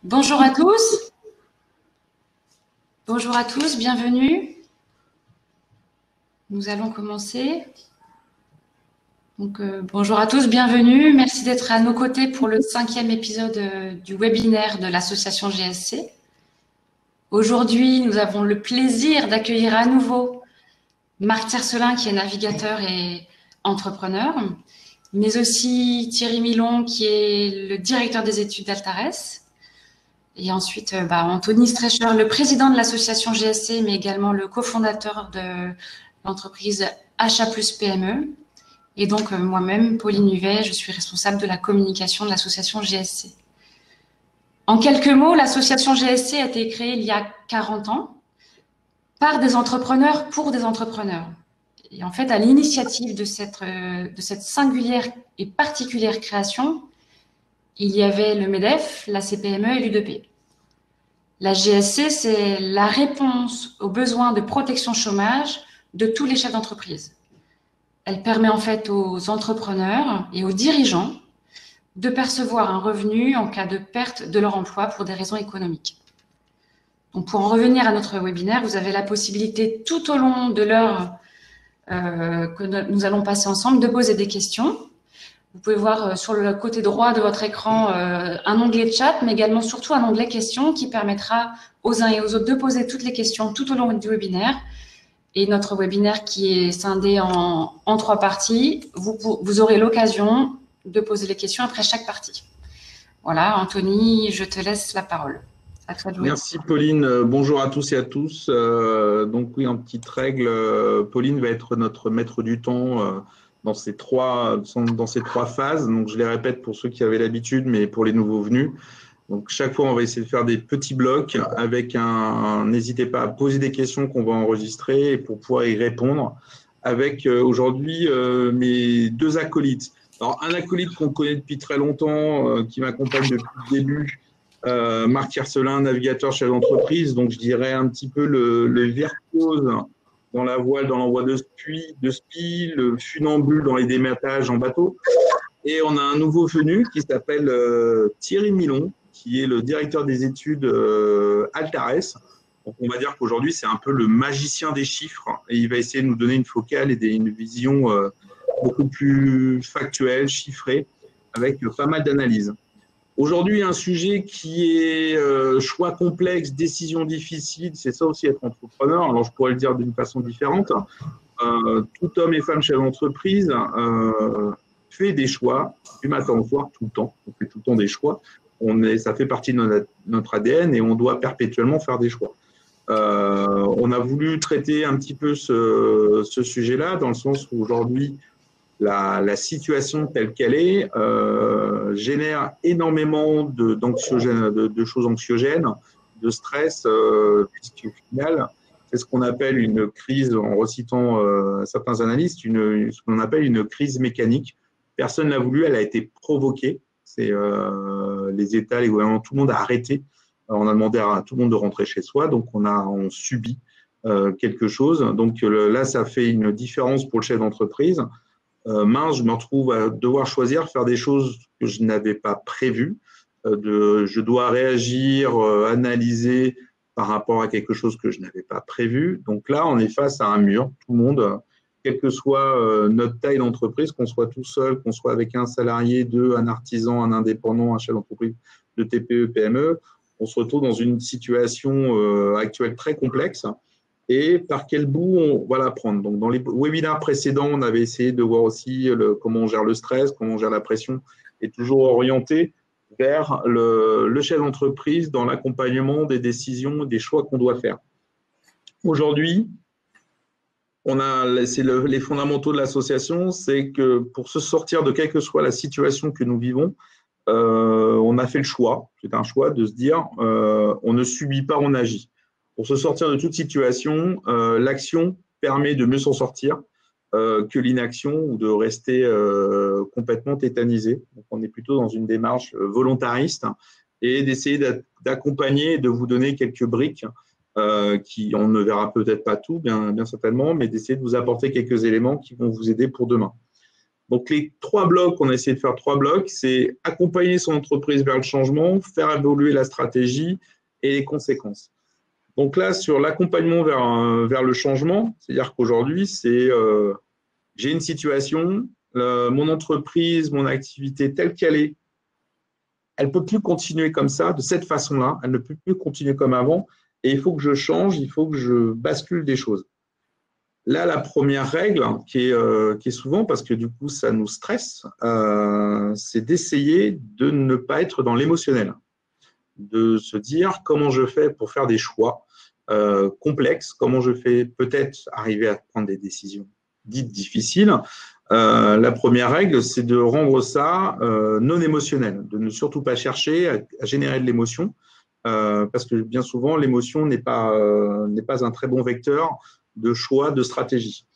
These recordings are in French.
Bonjour à tous. Bonjour à tous, bienvenue. Nous allons commencer. Bonjour à tous, bienvenue. Merci d'être à nos côtés pour le 5e épisode du webinaire de l'association GSC. Aujourd'hui, nous avons le plaisir d'accueillir à nouveau Marc Tiercelin, qui est navigateur et entrepreneur, mais aussi Thierry Milon, qui est le directeur des études d'Altares. Et ensuite, Anthony Strecher, le président de l'association GSC, mais également le cofondateur de l'entreprise Achat Plus PME. Et donc, moi-même, Pauline Huvet, je suis responsable de la communication de l'association GSC. En quelques mots, l'association GSC a été créée il y a 40 ans par des entrepreneurs pour des entrepreneurs. Et en fait, à l'initiative de cette singulière et particulière création, il y avait le MEDEF, la CPME et l'UDP. La GSC, c'est la réponse aux besoins de protection chômage de tous les chefs d'entreprise. Elle permet en fait aux entrepreneurs et aux dirigeants de percevoir un revenu en cas de perte de leur emploi pour des raisons économiques. Donc, pour en revenir à notre webinaire, vous avez la possibilité tout au long de l'heure que nous allons passer ensemble de poser des questions. Vous pouvez voir sur le côté droit de votre écran un onglet chat, mais également surtout un onglet questions qui permettra aux uns et aux autres de poser toutes les questions tout au long du webinaire. Et notre webinaire qui est scindé en 3 parties, vous aurez l'occasion de poser les questions après chaque partie. Voilà, Anthony, je te laisse la parole. À toi de jouer. Merci Pauline, bonjour à tous et à tous. Donc oui, en petite règle, Pauline va être notre maître du temps dans ces trois phases. Donc je les répète pour ceux qui avaient l'habitude, mais pour les nouveaux venus. Donc chaque fois, on va essayer de faire des petits blocs avec n'hésitez pas à poser des questions qu'on va enregistrer pour pouvoir y répondre avec aujourd'hui mes 2 acolytes. Alors un acolyte qu'on connaît depuis très longtemps, qui m'accompagne depuis le début, Marc Tiercelin, navigateur chef d'entreprise, donc je dirais un petit peu le virtuose dans la voile, dans l'envoi de spi, le funambule dans les dématages en bateau. Et on a un nouveau venu qui s'appelle Thierry Milon, qui est le directeur des études Altares. Donc on va dire qu'aujourd'hui, c'est un peu le magicien des chiffres et il va essayer de nous donner une focale et une vision beaucoup plus factuelle, chiffrée, avec pas mal d'analyses. Aujourd'hui, un sujet qui est choix complexe, décision difficile, c'est ça aussi être entrepreneur. Alors, je pourrais le dire d'une façon différente. Tout homme et femme chef d'entreprise fait des choix du matin au soir, tout le temps. On fait tout le temps des choix. Ça fait partie de notre ADN et on doit perpétuellement faire des choix. On a voulu traiter un petit peu ce sujet-là dans le sens où aujourd'hui, la situation telle qu'elle est génère énormément de choses anxiogènes, de stress, puisqu'au final, c'est ce qu'on appelle une crise, en recitant certains analystes, ce qu'on appelle une crise mécanique. Personne ne l'a voulu, elle a été provoquée. C'est les États, les gouvernements, tout le monde a arrêté. On a demandé à tout le monde de rentrer chez soi, donc on subit quelque chose. Donc là, ça fait une différence pour le chef d'entreprise. Mince, je me retrouve à devoir choisir, faire des choses que je n'avais pas prévues. Je dois réagir, analyser par rapport à quelque chose que je n'avais pas prévu. Donc là, on est face à un mur, tout le monde, quelle que soit notre taille d'entreprise, qu'on soit tout seul, qu'on soit avec un salarié, un artisan, un indépendant, un chef d'entreprise de TPE, PME, on se retrouve dans une situation actuelle très complexe. Et par quel bout on va la prendre. Donc, dans les webinaires précédents, on avait essayé de voir aussi comment on gère le stress, comment on gère la pression, et toujours orienté vers le chef d'entreprise dans l'accompagnement des décisions, des choix qu'on doit faire. Aujourd'hui, les fondamentaux de l'association, c'est que pour se sortir de quelle que soit la situation que nous vivons, on a fait le choix, c'est un choix de se dire on ne subit pas, on agit. Pour se sortir de toute situation, l'action permet de mieux s'en sortir que l'inaction ou de rester complètement tétanisé. Donc, on est plutôt dans une démarche volontariste et d'essayer d'accompagner et de vous donner quelques briques qui, on ne verra peut-être pas tout, bien certainement, mais d'essayer de vous apporter quelques éléments qui vont vous aider pour demain. Donc, les 3 blocs, on a essayé de faire 3 blocs, c'est accompagner son entreprise vers le changement, faire évoluer la stratégie et les conséquences. Donc là, sur l'accompagnement vers le changement, c'est-à-dire qu'aujourd'hui, j'ai une situation, mon entreprise, mon activité telle qu'elle est, elle ne peut plus continuer comme ça, de cette façon-là, elle ne peut plus continuer comme avant, et il faut que je change, il faut que je bascule des choses. Là, la première règle, qui est souvent, parce que du coup, ça nous stresse, c'est d'essayer de ne pas être dans l'émotionnel, de se dire comment je fais pour faire des choix complexes, comment je fais peut-être arriver à prendre des décisions dites difficiles. La première règle, c'est de rendre ça non émotionnel, de ne surtout pas chercher à générer de l'émotion, parce que bien souvent, l'émotion n'est pas un très bon vecteur de choix, de stratégie.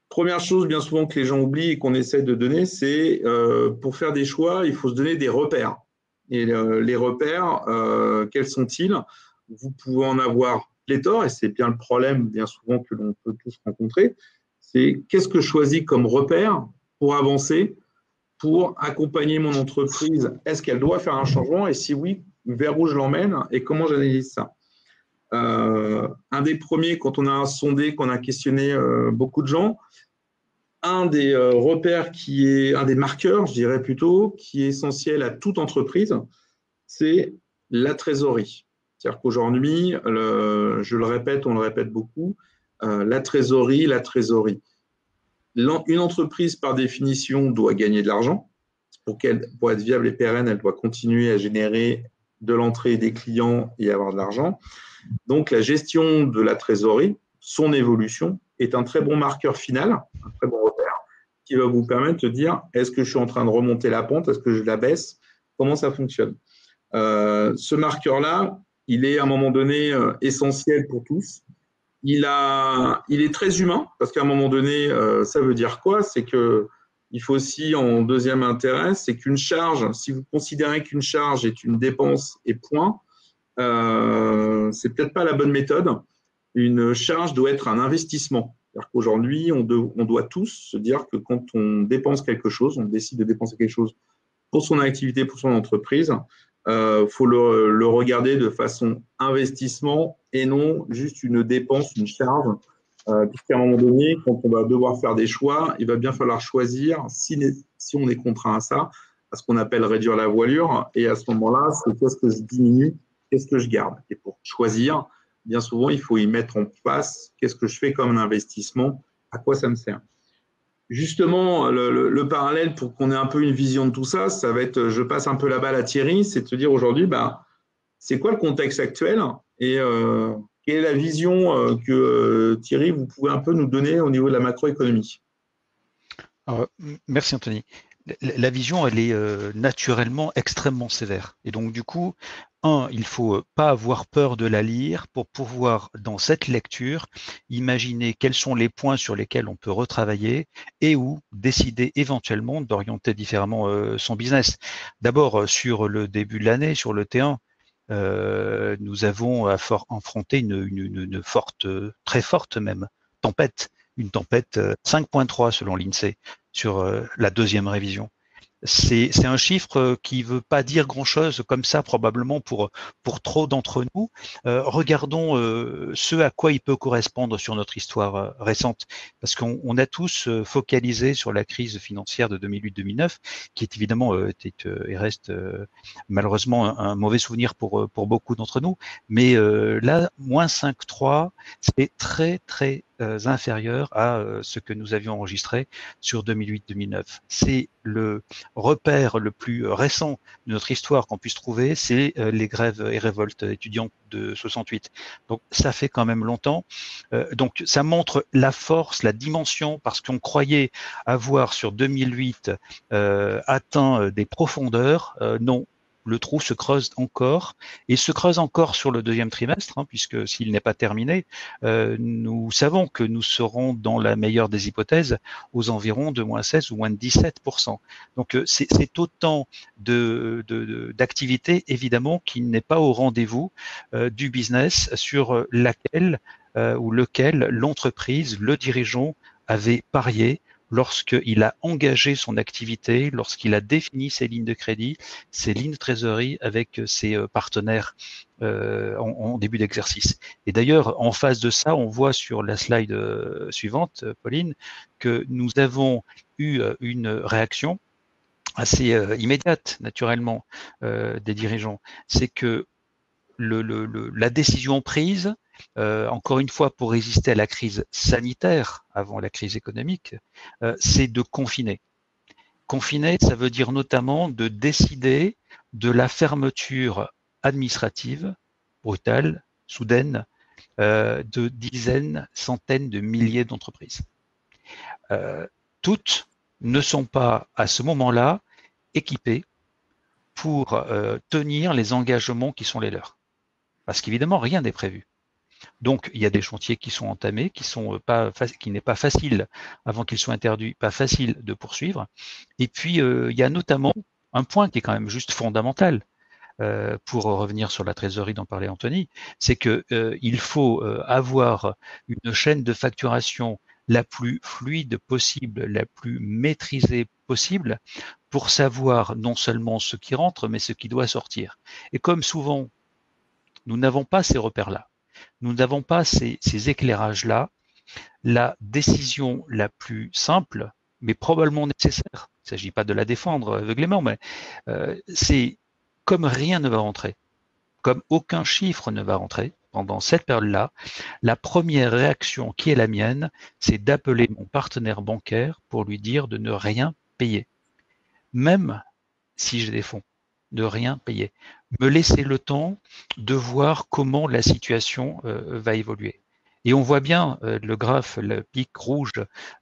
Première chose, bien souvent, que les gens oublient et qu'on essaie de donner, c'est pour faire des choix, il faut se donner des repères. Et les repères, quels sont-ils? Vous pouvez en avoir pléthore, et c'est bien le problème, bien souvent, que l'on peut tous rencontrer. C'est qu'est-ce que je choisis comme repère pour avancer, pour accompagner mon entreprise? Est-ce qu'elle doit faire un changement? Et si oui, vers où je l'emmène et comment j'analyse ça? Un des premiers, quand on a sondé, qu'on a questionné beaucoup de gens, un des repères un des marqueurs, je dirais plutôt, qui est essentiel à toute entreprise, c'est la trésorerie. C'est-à-dire qu'aujourd'hui, je le répète, on le répète beaucoup, la trésorerie. Une entreprise, par définition, doit gagner de l'argent. Pour être viable et pérenne, elle doit continuer à générer de l'entrée des clients et avoir de l'argent. Donc, la gestion de la trésorerie, son évolution, est un très bon marqueur final, un très bon repère, qui va vous permettre de dire est-ce que je suis en train de remonter la pente, est-ce que je la baisse, comment ça fonctionne. Ce marqueur-là, il est à un moment donné essentiel pour tous. Il est très humain, parce qu'à un moment donné, ça veut dire quoi? C'est que il faut aussi, en deuxième intérêt, c'est qu'une charge, si vous considérez qu'une charge est une dépense et point, c'est peut-être pas la bonne méthode. Une charge doit être un investissement. C'est-à-dire qu'aujourd'hui, on doit tous se dire que quand on dépense quelque chose, on décide de dépenser quelque chose pour son activité, pour son entreprise, faut le regarder de façon investissement et non juste une dépense, une charge. Puisqu'à un moment donné, quand on va devoir faire des choix, il va bien falloir choisir, si on est contraint à ça, à ce qu'on appelle réduire la voilure. Et à ce moment-là, c'est qu'est-ce que je diminue, qu'est-ce que je garde. Et pour choisir, bien souvent, il faut y mettre en place qu'est-ce que je fais comme un investissement, à quoi ça me sert. Justement, le parallèle pour qu'on ait un peu une vision de tout ça, ça va être, je passe un peu la balle à Thierry, c'est de se dire aujourd'hui, c'est quoi le contexte actuel et quelle est la vision que Thierry, vous pouvez un peu nous donner au niveau de la macroéconomie? Alors, merci Anthony. La vision, elle est naturellement extrêmement sévère. Et donc, du coup, il ne faut pas avoir peur de la lire pour pouvoir, dans cette lecture, imaginer quels sont les points sur lesquels on peut retravailler et ou décider éventuellement d'orienter différemment son business. D'abord, sur le début de l'année, sur le T1, nous avons affronté une forte, très forte même, tempête. Une tempête 5,3 selon l'INSEE sur la deuxième révision. C'est un chiffre qui veut pas dire grand-chose comme ça probablement pour trop d'entre nous. Regardons ce à quoi il peut correspondre sur notre histoire récente, parce qu'on a tous focalisé sur la crise financière de 2008-2009, qui est évidemment et reste malheureusement un mauvais souvenir pour beaucoup d'entre nous. Mais là, moins 5,3, c'est très très inférieur à ce que nous avions enregistré sur 2008-2009. C'est le repère le plus récent de notre histoire qu'on puisse trouver, c'est les grèves et révoltes étudiantes de 68. Donc ça fait quand même longtemps. Donc ça montre la force, la dimension, parce qu'on croyait avoir sur 2008 atteint des profondeurs. Non. Le trou se creuse encore et se creuse encore sur le deuxième trimestre, puisque s'il n'est pas terminé, nous savons que nous serons dans la meilleure des hypothèses aux environs de moins 16 ou moins 17%. Donc c'est autant d'activités évidemment qui n'est pas au rendez-vous du business sur laquelle ou lequel l'entreprise, le dirigeant avait parié lorsqu'il a engagé son activité, lorsqu'il a défini ses lignes de crédit, ses lignes de trésorerie avec ses partenaires en début d'exercice. Et d'ailleurs, en face de ça, on voit sur la slide suivante, Pauline, que nous avons eu une réaction assez immédiate, naturellement, des dirigeants. C'est que la décision prise, encore une fois pour résister à la crise sanitaire avant la crise économique, c'est de confiner. Confiner, ça veut dire notamment de décider de la fermeture administrative brutale, soudaine, de dizaines, centaines de milliers d'entreprises. Toutes ne sont pas à ce moment-là équipées pour tenir les engagements qui sont les leurs. Parce qu'évidemment, rien n'est prévu. Donc, il y a des chantiers qui sont entamés, qui n'est pas facile, avant qu'ils soient interdits, pas facile de poursuivre. Et puis, il y a notamment un point qui est quand même juste fondamental, pour revenir sur la trésorerie dont parlait Anthony, c'est que il faut avoir une chaîne de facturation la plus fluide possible, la plus maîtrisée possible, pour savoir non seulement ce qui rentre, mais ce qui doit sortir. Et comme souvent, nous n'avons pas ces repères-là, nous n'avons pas ces éclairages-là, la décision la plus simple, mais probablement nécessaire, il ne s'agit pas de la défendre aveuglément, mais c'est comme rien ne va rentrer, comme aucun chiffre ne va rentrer pendant cette période-là, la première réaction qui est la mienne, c'est d'appeler mon partenaire bancaire pour lui dire de ne rien payer, même si j'ai des fonds, de rien payer. Me laisser le temps de voir comment la situation va évoluer. Et on voit bien le graphe, le pic rouge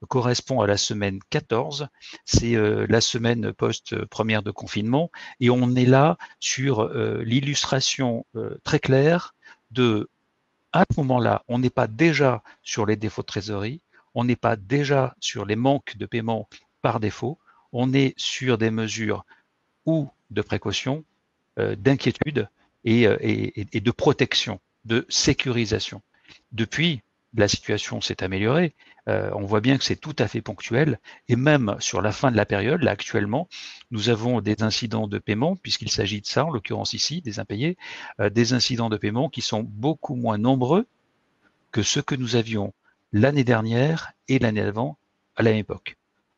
correspond à la semaine 14, c'est la semaine post-première de confinement, et on est là sur l'illustration très claire de, à ce moment-là, on n'est pas déjà sur les défauts de trésorerie, on n'est pas déjà sur les manques de paiement par défaut, on est sur des mesures ou de précaution, d'inquiétude et de protection, de sécurisation. Depuis, la situation s'est améliorée. On voit bien que c'est tout à fait ponctuel. Et même sur la fin de la période, là actuellement, nous avons des incidents de paiement, puisqu'il s'agit de ça, en l'occurrence ici, des impayés, des incidents de paiement qui sont beaucoup moins nombreux que ceux que nous avions l'année dernière et l'année d'avant à la même époque.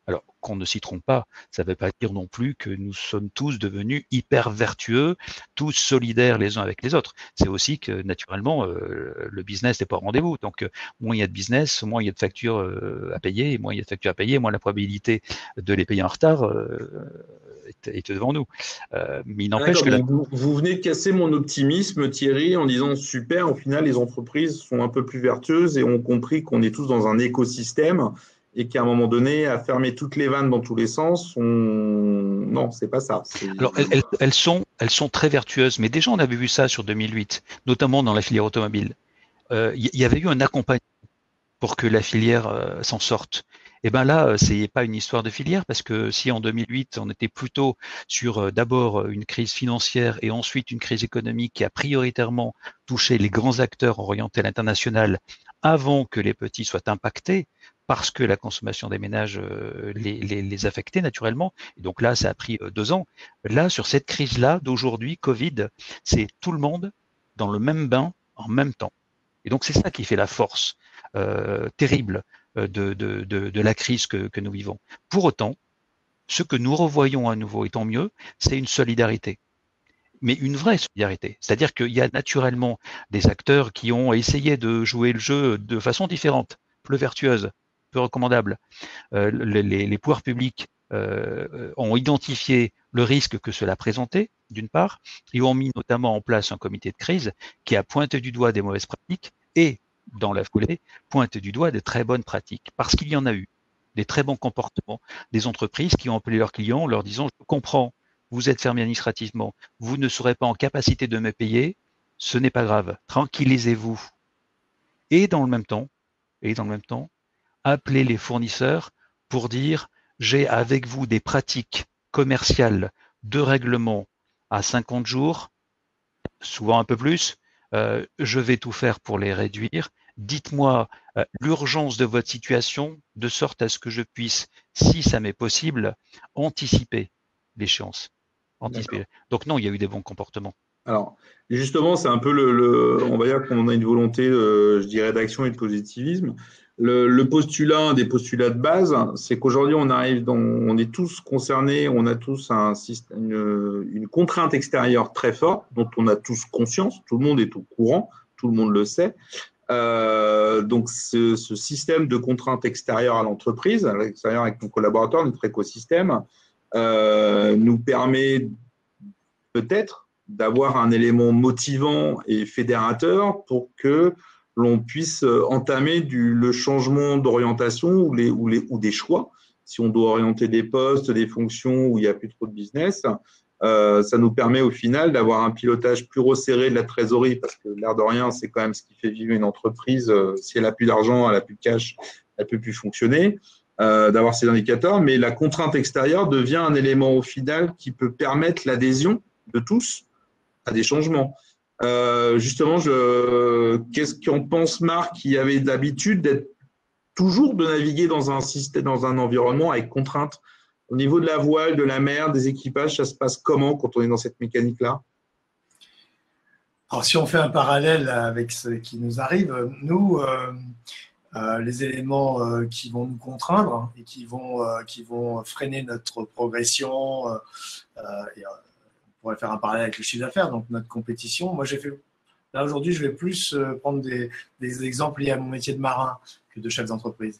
Alors, qu'on ne s'y trompe pas, ça ne veut pas dire non plus que nous sommes tous devenus hyper vertueux, tous solidaires les uns avec les autres. C'est aussi que, naturellement, le business n'est pas au rendez-vous. Donc, moins il y a de business, moins il y a de factures à payer, et moins il y a de factures à payer, moins la probabilité de les payer en retard est devant nous. Mais il n'empêche que... Vous venez de casser mon optimisme, Thierry, en disant super, au final, les entreprises sont un peu plus vertueuses et ont compris qu'on est tous dans un écosystème et qu'à un moment donné, à fermer toutes les vannes dans tous les sens, non, c'est pas ça. Alors, elles sont très vertueuses, mais déjà, on avait vu ça sur 2008, notamment dans la filière automobile. Il y avait eu un accompagnement pour que la filière s'en sorte. Et bien là, c'est pas une histoire de filière, parce que si en 2008, on était plutôt sur d'abord une crise financière et ensuite une crise économique qui a prioritairement touché les grands acteurs orientés à l'international avant que les petits soient impactés, parce que la consommation des ménages les affectait naturellement. Et donc là, ça a pris 2 ans. Là, sur cette crise-là d'aujourd'hui, Covid, c'est tout le monde dans le même bain en même temps. Et donc c'est ça qui fait la force terrible de la crise que nous vivons. Pour autant, ce que nous revoyons à nouveau, et tant mieux, c'est une solidarité. Mais une vraie solidarité. C'est-à-dire qu'il y a naturellement des acteurs qui ont essayé de jouer le jeu de façon différente, plus vertueuse, peu recommandable. Les pouvoirs publics ont identifié le risque que cela présentait, d'une part, et ont mis notamment en place un comité de crise qui a pointé du doigt des mauvaises pratiques et, dans la foulée, pointe du doigt des très bonnes pratiques. Parce qu'il y en a eu, des très bons comportements, des entreprises qui ont appelé leurs clients en leur disant « Je comprends, vous êtes fermé administrativement, vous ne serez pas en capacité de me payer, ce n'est pas grave, tranquillisez-vous. » Et dans le même temps, appelez les fournisseurs pour dire « J'ai avec vous des pratiques commerciales de règlement à 50 jours, souvent un peu plus, je vais tout faire pour les réduire, dites-moi l'urgence de votre situation, de sorte à ce que je puisse, si ça m'est possible, anticiper l'échéance. Donc non, il y a eu des bons comportements. Alors, justement, c'est un peu on va dire qu'on a une volonté, je dirais, d'action et de positivisme. Le postulat, un des postulats de base, c'est qu'aujourd'hui, on est tous concernés, on a tous une contrainte extérieure très forte, dont on a tous conscience, tout le monde est au courant, tout le monde le sait. Donc, ce système de contrainte extérieure à l'entreprise, à l'extérieur avec nos collaborateurs, notre écosystème, nous permet peut-être d'avoir un élément motivant et fédérateur pour que l'on puisse entamer le changement d'orientation ou des choix. Si on doit orienter des postes, des fonctions où il n'y a plus trop de business, ça nous permet au final d'avoir un pilotage plus resserré de la trésorerie, parce que l'air de rien, c'est quand même ce qui fait vivre une entreprise. Si elle n'a plus d'argent, elle n'a plus de cash, elle ne peut plus fonctionner. D'avoir ces indicateurs, mais la contrainte extérieure devient un élément au final qui peut permettre l'adhésion de tous à des changements. Justement, qu'est-ce qu'en pense Marc, qui avait l'habitude d'être toujours de naviguer dans un système, dans un environnement avec contraintes? Au niveau de la voile, de la mer, des équipages, ça se passe comment quand on est dans cette mécanique-là? Alors, si on fait un parallèle avec ce qui nous arrive, nous, les éléments qui vont nous contraindre et qui vont freiner notre progression, et, on pourrait faire un parallèle avec le chiffre d'affaires, donc notre compétition. Moi, là aujourd'hui, je vais plus prendre des exemples liés à mon métier de marin que de chef d'entreprise.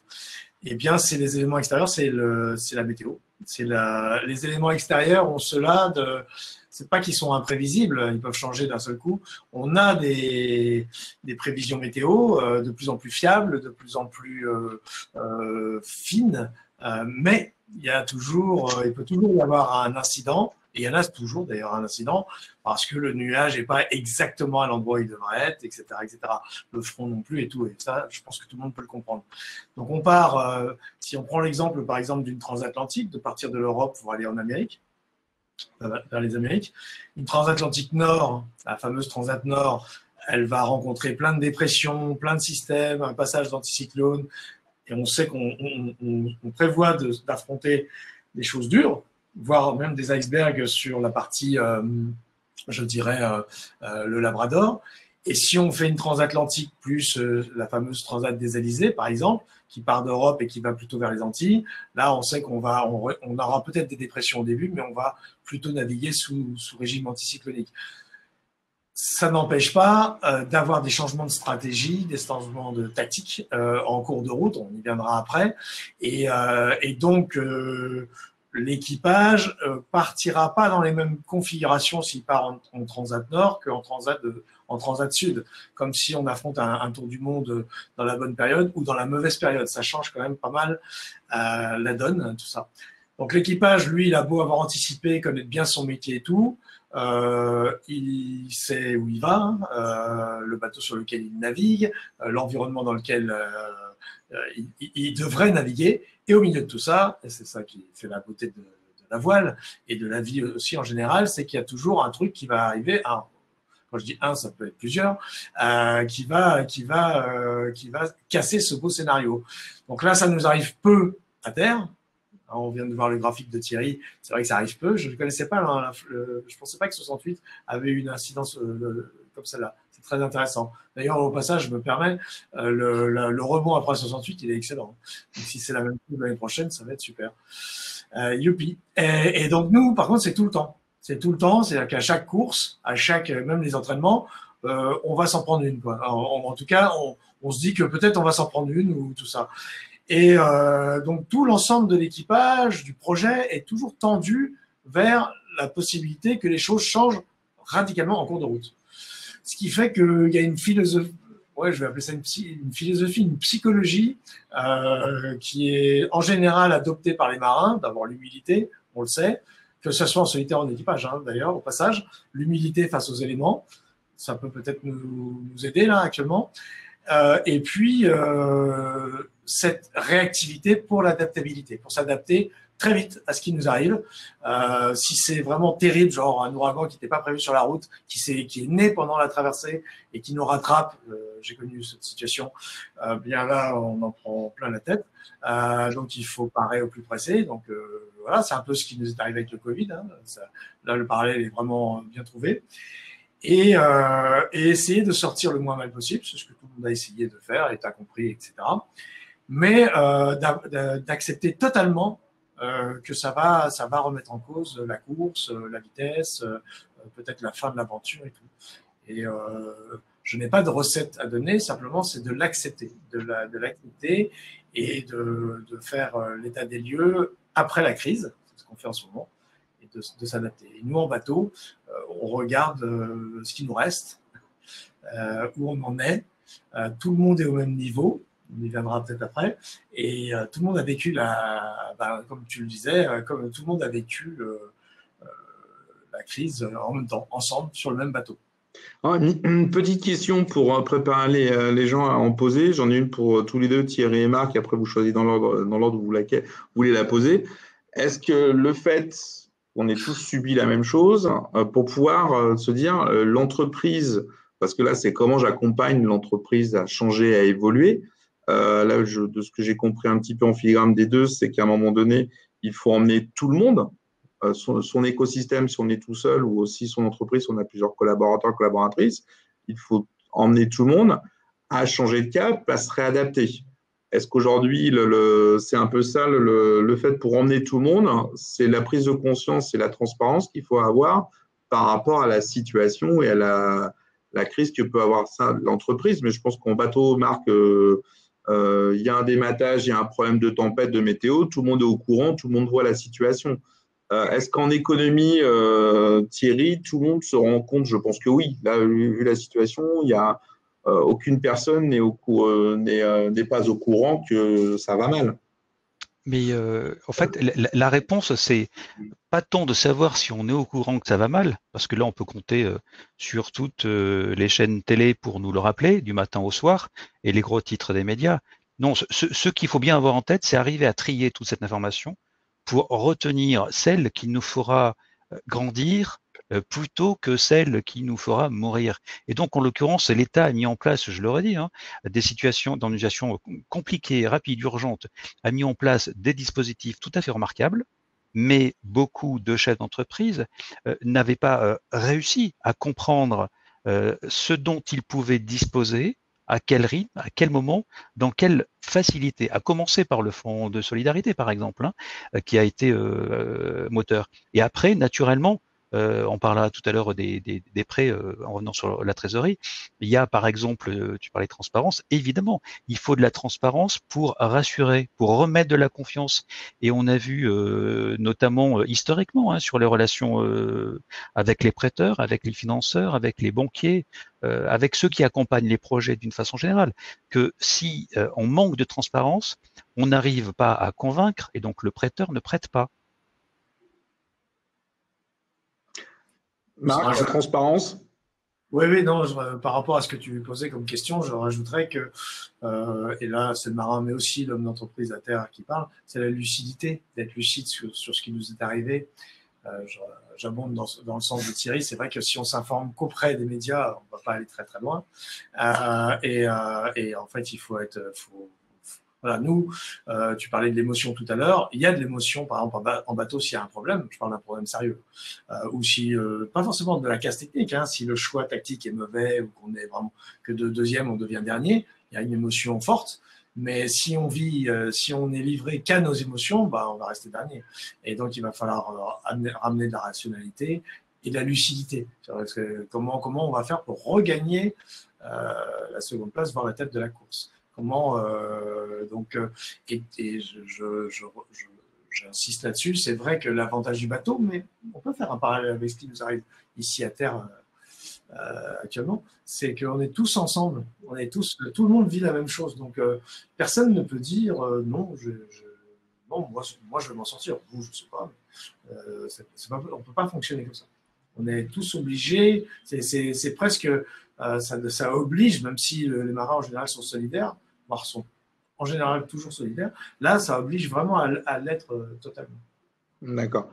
Eh bien, c'est les éléments extérieurs, c'est la météo. Les éléments extérieurs ont cela c'est pas qu'ils sont imprévisibles, ils peuvent changer d'un seul coup. On a des prévisions météo de plus en plus fiables, de plus en plus fines, mais il peut toujours y avoir un incident. Et il y en a toujours d'ailleurs un incident parce que le nuage n'est pas exactement à l'endroit où il devrait être, etc., etc. Le front non plus et tout. Et ça, je pense que tout le monde peut le comprendre. Donc on part, si on prend l'exemple par exemple d'une transatlantique, de partir de l'Europe pour aller en Amérique, vers les Amériques. Une transatlantique nord, la fameuse transat nord, elle va rencontrer plein de dépressions, plein de systèmes, un passage d'anticyclone. Et on sait qu'on prévoit d'affronter des choses dures, voire même des icebergs sur la partie, je dirais, le Labrador. Et si on fait une transatlantique plus la fameuse transat des Élysées, par exemple, qui part d'Europe et qui va plutôt vers les Antilles, là, on sait qu'on aura peut-être des dépressions au début, mais on va plutôt naviguer sous régime anticyclonique. Ça n'empêche pas d'avoir des changements de stratégie, des changements de tactique en cours de route, on y viendra après. Et donc, l'équipage partira pas dans les mêmes configurations s'il part en transat nord qu'en transat sud, comme si on affronte un tour du monde dans la bonne période ou dans la mauvaise période. Ça change quand même pas mal la donne, tout ça. Donc l'équipage, lui, il a beau avoir anticipé, connaître bien son métier et tout, il sait où il va, le bateau sur lequel il navigue, l'environnement dans lequel il devrait naviguer. Et au milieu de tout ça, et c'est ça qui fait la beauté de la voile et de la vie aussi en général, c'est qu'il y a toujours un truc qui va arriver. Quand je dis un, ça peut être plusieurs, qui va casser ce beau scénario. Donc là, ça nous arrive peu à terre. On vient de voir le graphique de Thierry, c'est vrai que ça arrive peu. Je ne connaissais pas, je ne pensais pas que 68 avait une incidence comme celle-là. C'est très intéressant. D'ailleurs, au passage, je me permets, le rebond après 68, il est excellent. Donc, si c'est la même chose l'année prochaine, ça va être super. Youpi. Et donc, nous, par contre, c'est tout le temps. C'est tout le temps, c'est-à-dire qu'à chaque course, même les entraînements, on va s'en prendre une, quoi. En tout cas, on se dit que peut-être on va s'en prendre une ou tout ça. Et donc, tout l'ensemble de l'équipage, du projet, est toujours tendu vers la possibilité que les choses changent radicalement en cours de route. Ce qui fait qu'il y a une philosophie, je vais appeler ça une philosophie, une psychologie qui est en général adoptée par les marins, d'avoir l'humilité, on le sait, que ce soit en solitaire ou en équipage, d'ailleurs, au passage, l'humilité face aux éléments, ça peut peut-être nous aider là actuellement. Et puis, cette réactivité pour l'adaptabilité, pour s'adapter très vite à ce qui nous arrive. Si c'est vraiment terrible, genre un ouragan qui n'était pas prévu sur la route, qui est né pendant la traversée et qui nous rattrape, j'ai connu cette situation, bien là, on en prend plein la tête. Donc, il faut parer au plus pressé. Donc, voilà, c'est un peu ce qui nous est arrivé avec le Covid. Hein. Là, le parallèle est vraiment bien trouvé. Et essayer de sortir le moins mal possible, c'est ce que tout le monde a essayé de faire, et tu as compris, etc. Mais d'accepter totalement que ça va remettre en cause la course, la vitesse, peut-être la fin de l'aventure et tout. Et je n'ai pas de recette à donner, simplement c'est de l'accepter, de l'accepter et de faire l'état des lieux après la crise, c'est ce qu'on fait en ce moment, et de s'adapter. Et nous, en bateau, on regarde ce qui nous reste, où on en est. Tout le monde est au même niveau. On y viendra peut-être après. Et tout le monde a vécu comme tu le disais, comme tout le monde a vécu la crise en même temps, ensemble, sur le même bateau. Ah, une petite question pour préparer les gens à en poser. J'en ai une pour tous les deux, Thierry et Marc, et après vous choisissez dans l'ordre où vous voulez la poser. Est-ce que le fait qu'on ait tous subi la même chose, pour pouvoir se dire l'entreprise, parce que là c'est comment j'accompagne l'entreprise à changer, à évoluer, là de ce que j'ai compris un petit peu en filigrane des deux, c'est qu'à un moment donné, il faut emmener tout le monde, son écosystème si on est tout seul, ou aussi son entreprise si on a plusieurs collaborateurs, collaboratrices. Il faut emmener tout le monde à changer de cap, à se réadapter. Est-ce qu'aujourd'hui, c'est un peu ça le fait pour emmener tout le monde, c'est la prise de conscience et la transparence qu'il faut avoir par rapport à la situation et à la crise que peut avoir ça l'entreprise. Mais je pense qu'en bateau, Marc, il y a un dématage, il y a un problème de tempête, de météo, tout le monde est au courant, tout le monde voit la situation. Est-ce qu'en économie, Thierry, tout le monde se rend compte? Je pense que oui. Là, vu la situation, il y a aucune personne n'est pas au courant que ça va mal. Mais en fait, la réponse, c'est pas tant de savoir si on est au courant que ça va mal, parce que là, on peut compter sur toutes les chaînes télé pour nous le rappeler, du matin au soir, et les gros titres des médias. Non, ce qu'il faut bien avoir en tête, c'est arriver à trier toute cette information pour retenir celle qui nous fera grandir plutôt que celle qui nous fera mourir. Et donc, en l'occurrence, l'État a mis en place, je l'aurais dit, des situations, dans une situation compliquée, rapide, urgente, a mis en place des dispositifs tout à fait remarquables, mais beaucoup de chefs d'entreprise n'avaient pas réussi à comprendre ce dont ils pouvaient disposer, à quel rythme, à quel moment, dans quelle facilité, à commencer par le fonds de solidarité, par exemple, qui a été moteur. Et après, naturellement, on parlera tout à l'heure des prêts en revenant sur la trésorerie. Il y a, par exemple, tu parlais de transparence, évidemment, il faut de la transparence pour rassurer, pour remettre de la confiance. Et on a vu, notamment historiquement, sur les relations avec les prêteurs, avec les financeurs, avec les banquiers, avec ceux qui accompagnent les projets d'une façon générale, que si on manque de transparence, on n'arrive pas à convaincre et donc le prêteur ne prête pas. Marc, la transparence? Oui, non, par rapport à ce que tu posais comme question, je rajouterais que, et là c'est le marin mais aussi l'homme d'entreprise à terre qui parle, c'est la lucidité, d'être lucide sur ce qui nous est arrivé. J'abonde dans le sens de Thierry, c'est vrai que si on s'informe qu'auprès des médias, on ne va pas aller très très loin. Et en fait, il faut voilà, nous, tu parlais de l'émotion tout à l'heure, il y a de l'émotion, par exemple en bateau s'il y a un problème, je parle d'un problème sérieux, ou si, pas forcément de la casse technique, si le choix tactique est mauvais ou qu'on est vraiment que de deuxième, on devient dernier, il y a une émotion forte. Mais si on est livré qu'à nos émotions, on va rester dernier. Et donc, il va falloir ramener de la rationalité et de la lucidité. Comment on va faire pour regagner la seconde place, voire la tête de la course. J'insiste là-dessus. C'est vrai que l'avantage du bateau, mais on peut faire un parallèle avec ce qui nous arrive ici à terre. Actuellement, c'est qu'on est tous ensemble, tout le monde vit la même chose, donc personne ne peut dire non, non, moi je vais m'en sortir, vous je sais pas, on peut pas fonctionner comme ça. On est tous obligés, c'est presque, ça oblige, même si les marins en général sont solidaires, voire sont en général toujours solidaires, là ça oblige vraiment à l'être totalement. D'accord.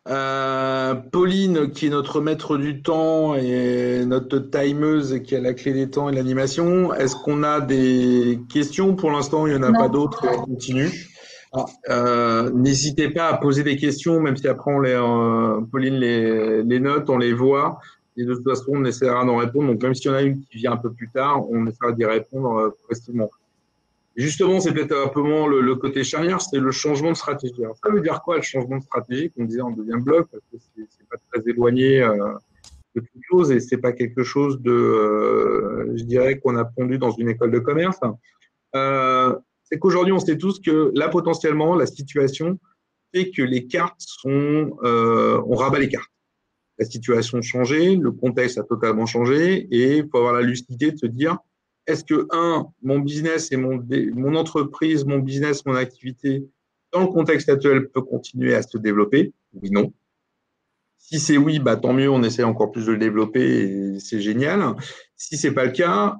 Pauline, qui est notre maître du temps et notre timeuse qui a la clé des temps et l'animation, est-ce qu'on a des questions? Pour l'instant, il n'y en a pas Non. d'autres et on continue. N'hésitez pas à poser des questions, même si après Pauline les note, on les voit. Et de toute façon, on essaiera d'en répondre. Donc, même s'il y en a une qui vient un peu plus tard, on essaiera d'y répondre précisément. Justement, c'est peut-être un peu moins le côté charnière, c'est le changement de stratégie. Alors, ça veut dire quoi le changement de stratégie? Qu'on disait en deuxième bloc, parce que c'est pas très éloigné de toute chose et c'est pas quelque chose je dirais, qu'on a pondu dans une école de commerce. C'est qu'aujourd'hui, on sait tous que là, potentiellement, la situation fait que les cartes on rabat les cartes. La situation a changé, le contexte a totalement changé et il faut avoir la lucidité de se dire est-ce que, mon business et mon entreprise, mon business, mon activité, dans le contexte actuel, peut continuer à se développer? Oui, non. Si c'est oui, bah, tant mieux, on essaie encore plus de le développer et c'est génial. Si c'est pas le cas,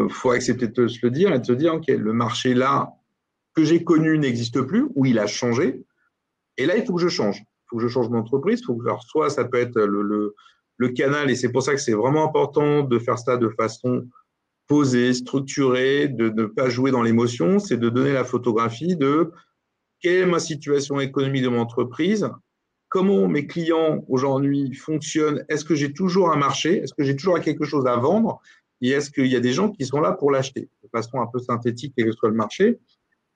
faut accepter de se le dire et de se dire, OK, le marché là que j'ai connu n'existe plus, ou il a changé. Et là, il faut que je change. Il faut que je change mon entreprise. Alors, soit ça peut être le canal, et c'est pour ça que c'est vraiment important de faire ça de façon posée, structurée, de ne pas jouer dans l'émotion, c'est de donner la photographie de quelle est ma situation économique de mon entreprise, comment mes clients aujourd'hui fonctionnent, est-ce que j'ai toujours un marché, est-ce que j'ai toujours quelque chose à vendre, et est-ce qu'il y a des gens qui sont là pour l'acheter, de façon un peu synthétique, quel que soit le marché.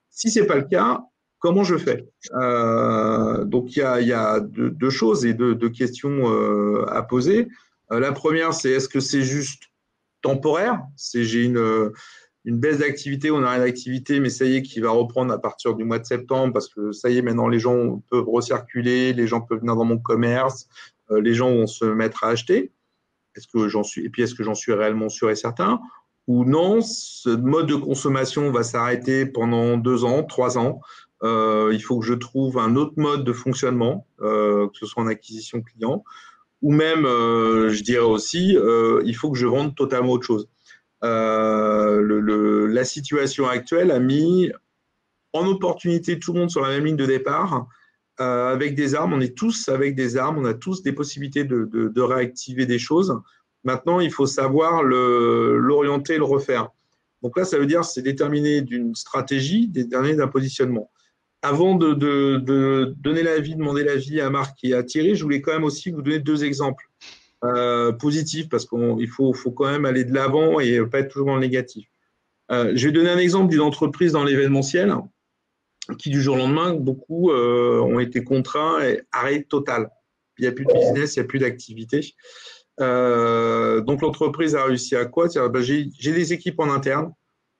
Si ce n'est pas le cas, comment je fais? Donc, il y a deux choses et deux questions à poser. La première, c'est est-ce que c'est juste temporaire? J'ai une baisse d'activité, on a une activité, mais ça y est, qui va reprendre à partir du mois de septembre parce que ça y est, maintenant, les gens peuvent recirculer, les gens peuvent venir dans mon commerce, les gens vont se mettre à acheter. Est-ce que j'en suis réellement sûr et certain? Ou non, ce mode de consommation va s'arrêter pendant 2 ans, 3 ans. Il faut que je trouve un autre mode de fonctionnement, que ce soit en acquisition client, ou même, je dirais aussi, il faut que je vende totalement autre chose. La situation actuelle a mis en opportunité tout le monde sur la même ligne de départ, avec des armes. On est tous avec des armes, on a tous des possibilités de réactiver des choses. Maintenant, il faut savoir l'orienter, le refaire. Donc là, ça veut dire c'est déterminer d'une stratégie, déterminer d'un positionnement. Avant de donner l'avis, demander l'avis à Marc et à Thierry, je voulais quand même aussi vous donner 2 exemples positifs parce qu'il faut quand même aller de l'avant et pas être toujours dans le négatif. Je vais donner un exemple d'une entreprise dans l'événementiel qui, du jour au lendemain, beaucoup ont été contraints et arrêt total. Il n'y a plus de business, il n'y a plus d'activité. Donc, l'entreprise a réussi à quoi? J'ai des équipes en interne,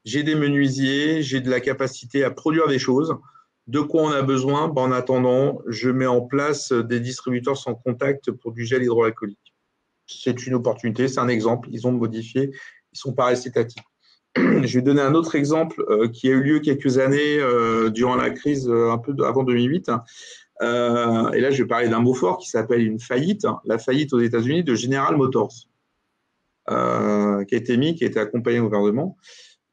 j'ai des menuisiers, j'ai de la capacité à produire des choses. De quoi on a besoin? En attendant, je mets en place des distributeurs sans contact pour du gel hydroalcoolique. C'est une opportunité, c'est un exemple. Ils ont modifié, ils ne sont pas restés statiques. Je vais donner un autre exemple qui a eu lieu quelques années durant la crise, un peu avant 2008. Et là, je vais parler d'un mot fort qui s'appelle une faillite, la faillite aux États-Unis de General Motors, qui a été accompagné au gouvernement.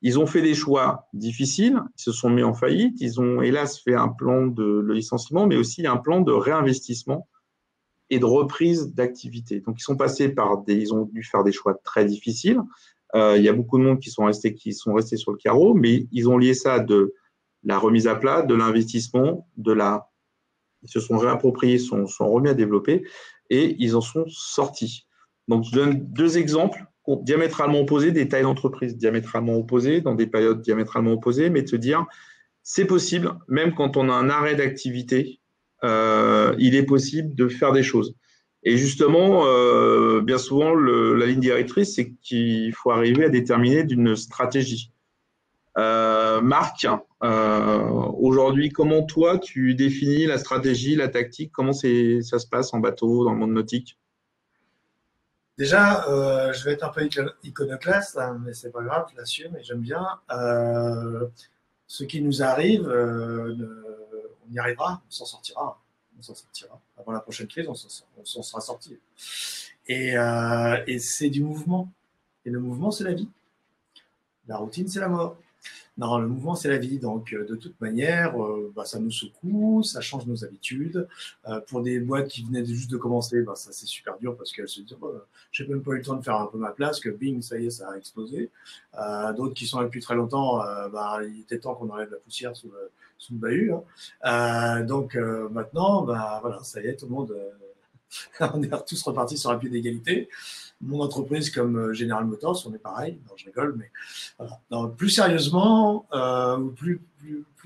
Ils ont fait des choix difficiles, ils se sont mis en faillite, ils ont hélas fait un plan de licenciement, mais aussi un plan de réinvestissement et de reprise d'activité. Donc, ils ont dû faire des choix très difficiles. Il y a beaucoup de monde qui sont restés sur le carreau, mais ils ont lié ça de la remise à plat, de l'investissement, ils se sont réappropriés, sont remis à développer et ils en sont sortis. Donc, je donne 2 exemples diamétralement opposés, des tailles d'entreprise diamétralement opposées, dans des périodes diamétralement opposées, mais de se dire, c'est possible, même quand on a un arrêt d'activité, il est possible de faire des choses. Et justement, bien souvent, la ligne directrice, c'est qu'il faut arriver à déterminer d'une stratégie. Marc, aujourd'hui, comment toi, tu définis la stratégie, la tactique? Comment ça se passe en bateau, dans le monde nautique? Déjà, je vais être un peu iconoclaste, hein, mais c'est pas grave, je l'assume et j'aime bien. Ce qui nous arrive, on y arrivera, on s'en sortira. On s'en sortira. Avant la prochaine crise, on s'en sera sorti. Et c'est du mouvement. Et le mouvement, c'est la vie. La routine, c'est la mort. Non, le mouvement, c'est la vie. Donc, de toute manière, ça nous secoue, ça change nos habitudes. Pour des boîtes qui venaient juste de commencer, ça c'est super dur parce qu'elles se disent j'ai même pas eu le temps de faire un peu ma place, que bing, ça y est, ça a explosé. D'autres qui sont là depuis très longtemps, il était temps qu'on enlève la poussière sous le bahut. Hein. Donc, maintenant, voilà, ça y est, tout le monde, on est tous repartis sur un pied d'égalité. Mon entreprise comme General Motors, on est pareil. Non, je rigole, mais voilà. Non, plus sérieusement, ou plus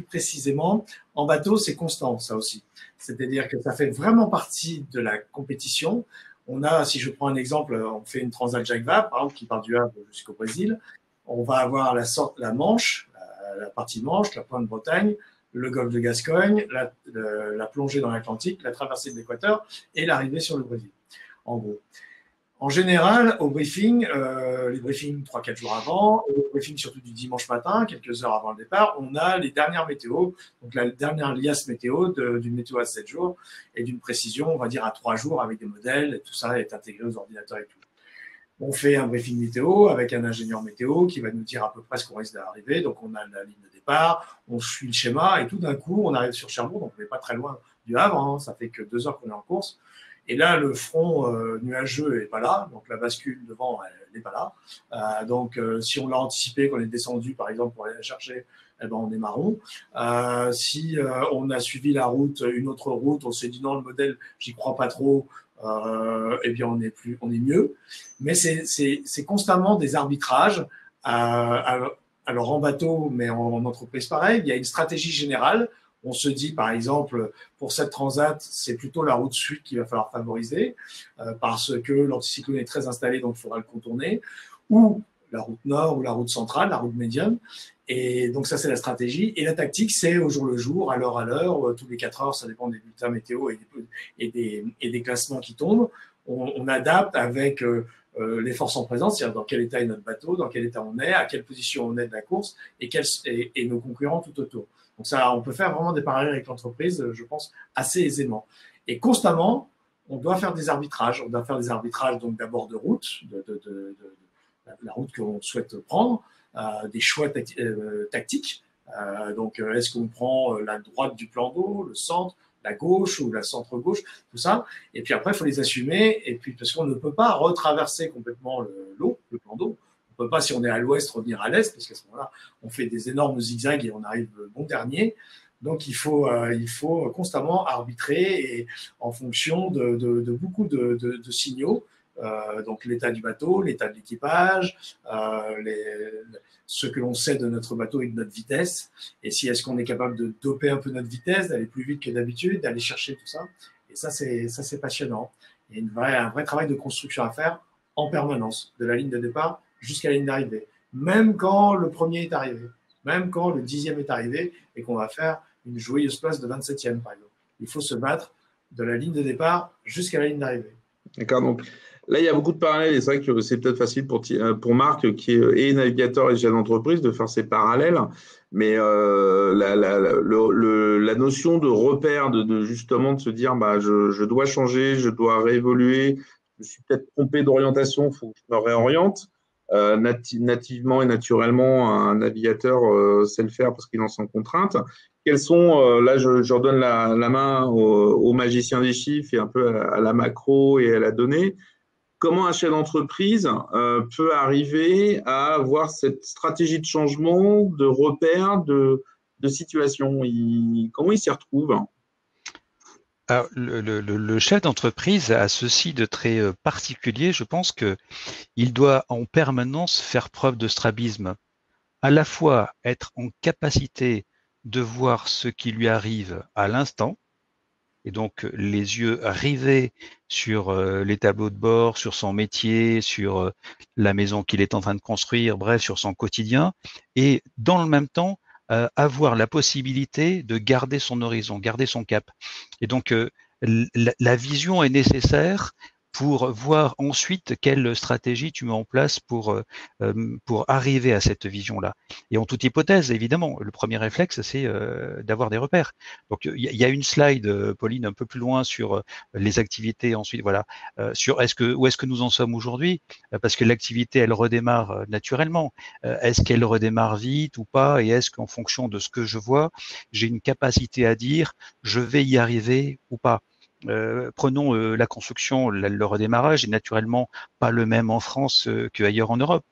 précisément, en bateau, c'est constant, ça aussi. C'est-à-dire que ça fait vraiment partie de la compétition. On a, si je prends un exemple, on fait une Transat Jacques Vabre, par exemple, qui part du Havre jusqu'au Brésil. On va avoir la Manche, la partie Manche, la pointe Bretagne, le golfe de Gascogne, la plongée dans l'Atlantique, la traversée de l'Équateur et l'arrivée sur le Brésil, en gros. En général, au briefing, les briefings 3-4 jours avant, et le briefing surtout du dimanche matin, quelques heures avant le départ, on a les dernières météos, donc la dernière liasse météo d'une météo à 7 jours et d'une précision, on va dire, à 3 jours avec des modèles, et tout ça est intégré aux ordinateurs et tout. On fait un briefing météo avec un ingénieur météo qui va nous dire à peu près ce qu'on risque d'arriver. Donc, on a la ligne de départ, on suit le schéma et tout d'un coup, on arrive sur Cherbourg, donc on n'est pas très loin du Havre, hein, ça fait que 2 heures qu'on est en course. Et là, le front nuageux n'est pas là, donc la bascule devant, elle n'est pas là. Donc, si on l'a anticipé, qu'on est descendu, par exemple, pour aller la chercher, on est marron. Si on a suivi la route, une autre route, on s'est dit non, le modèle, j'y crois pas trop, eh bien, on est mieux. Mais c'est constamment des arbitrages. Alors, en bateau, mais en entreprise, pareil, il y a une stratégie générale. On se dit, par exemple, pour cette transat, c'est plutôt la route sud qu'il va falloir favoriser parce que l'anticyclone est très installé, donc il faudra le contourner, ou la route nord ou la route centrale, la route médiane. Et donc ça, c'est la stratégie. Et la tactique, c'est au jour le jour, à l'heure, tous les 4 heures, ça dépend des bulletins météo et des classements qui tombent. On adapte avec les forces en présence, c'est-à-dire dans quel état est notre bateau, dans quel état on est, à quelle position on est de la course et nos concurrents tout autour. Donc ça, on peut faire vraiment des parallèles avec l'entreprise, je pense, assez aisément. Et constamment, on doit faire des arbitrages. On doit faire des arbitrages donc d'abord de route, de la route qu'on souhaite prendre, des choix tactiques. Donc, est-ce qu'on prend la droite du plan d'eau, le centre, la gauche ou la centre-gauche, tout ça. Et puis après, il faut les assumer. Et puis, parce qu'on ne peut pas retraverser complètement le plan d'eau. On ne peut pas, si on est à l'ouest, revenir à l'est, parce qu'à ce moment-là, on fait des énormes zigzags et on arrive bon dernier. Donc, il faut constamment arbitrer et en fonction de beaucoup de signaux. Donc, l'état du bateau, l'état de l'équipage, ce que l'on sait de notre bateau et de notre vitesse. Et si est-ce qu'on est capable de doper un peu notre vitesse, d'aller plus vite que d'habitude, d'aller chercher tout ça. Et ça, c'est passionnant. Il y a un vrai travail de construction à faire en permanence, de la ligne de départ jusqu'à la ligne d'arrivée. Même quand le premier est arrivé, même quand le 10e est arrivé et qu'on va faire une joyeuse place de 27e, par exemple. Il faut se battre de la ligne de départ jusqu'à la ligne d'arrivée. D'accord, donc là, il y a beaucoup de parallèles et c'est vrai que c'est peut-être facile pour Marc, qui est navigateur et chef d'entreprise, de faire ces parallèles. Mais la notion de repère, justement de se dire je dois changer, je dois réévoluer, je suis peut-être trompé d'orientation, il faut que je me réoriente. Nativement et naturellement, un navigateur sait le faire parce qu'il est sans contrainte. Quels sont, là je redonne la main aux magiciens des chiffres et un peu à la macro et à la donnée, comment un chef d'entreprise peut arriver à avoir cette stratégie de changement, de repère, de situation, comment il s'y retrouve? Alors, le chef d'entreprise a ceci de très particulier. Je pense qu'il doit en permanence faire preuve de strabisme, à la fois être en capacité de voir ce qui lui arrive à l'instant, et donc les yeux rivés sur les tableaux de bord, sur son métier, sur la maison qu'il est en train de construire, bref, sur son quotidien, et dans le même temps, avoir la possibilité de garder son horizon, garder son cap. Et donc, la vision est nécessaire pour voir ensuite quelle stratégie tu mets en place pour arriver à cette vision-là. Et en toute hypothèse, évidemment, le premier réflexe, c'est d'avoir des repères. Donc, il y a une slide, Pauline, un peu plus loin sur les activités. Ensuite, voilà, sur où est-ce que nous en sommes aujourd'hui, parce que l'activité, elle redémarre naturellement. Est-ce qu'elle redémarre vite ou pas? Et est-ce qu'en fonction de ce que je vois, j'ai une capacité à dire, je vais y arriver ou pas? Prenons la construction, le redémarrage est naturellement pas le même en France qu'ailleurs en Europe.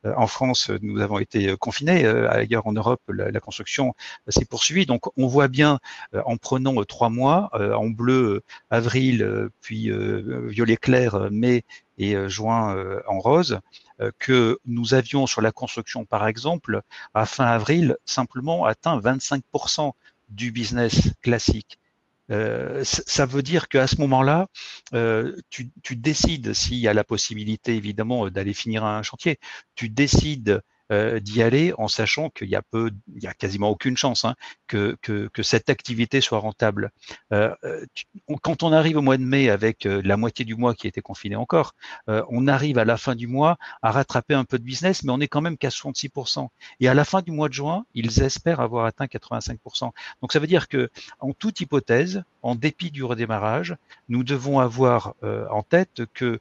En France, nous avons été confinés. Ailleurs en Europe, la construction s'est poursuivie. Donc, on voit bien, en prenant 3 mois, en bleu, avril, puis violet clair, mai et juin en rose, que nous avions sur la construction, par exemple, à fin avril, simplement atteint 25% du business classique. Ça veut dire qu'à ce moment-là, tu décides, s'il y a la possibilité évidemment d'aller finir un chantier, tu décides d'y aller en sachant qu'il y a quasiment aucune chance que cette activité soit rentable. Quand on arrive au mois de mai avec la moitié du mois qui était confiné encore, on arrive à la fin du mois à rattraper un peu de business, mais on est quand même qu'à 66%. Et à la fin du mois de juin, ils espèrent avoir atteint 85%. Donc ça veut dire que, en toute hypothèse, en dépit du redémarrage, nous devons avoir en tête que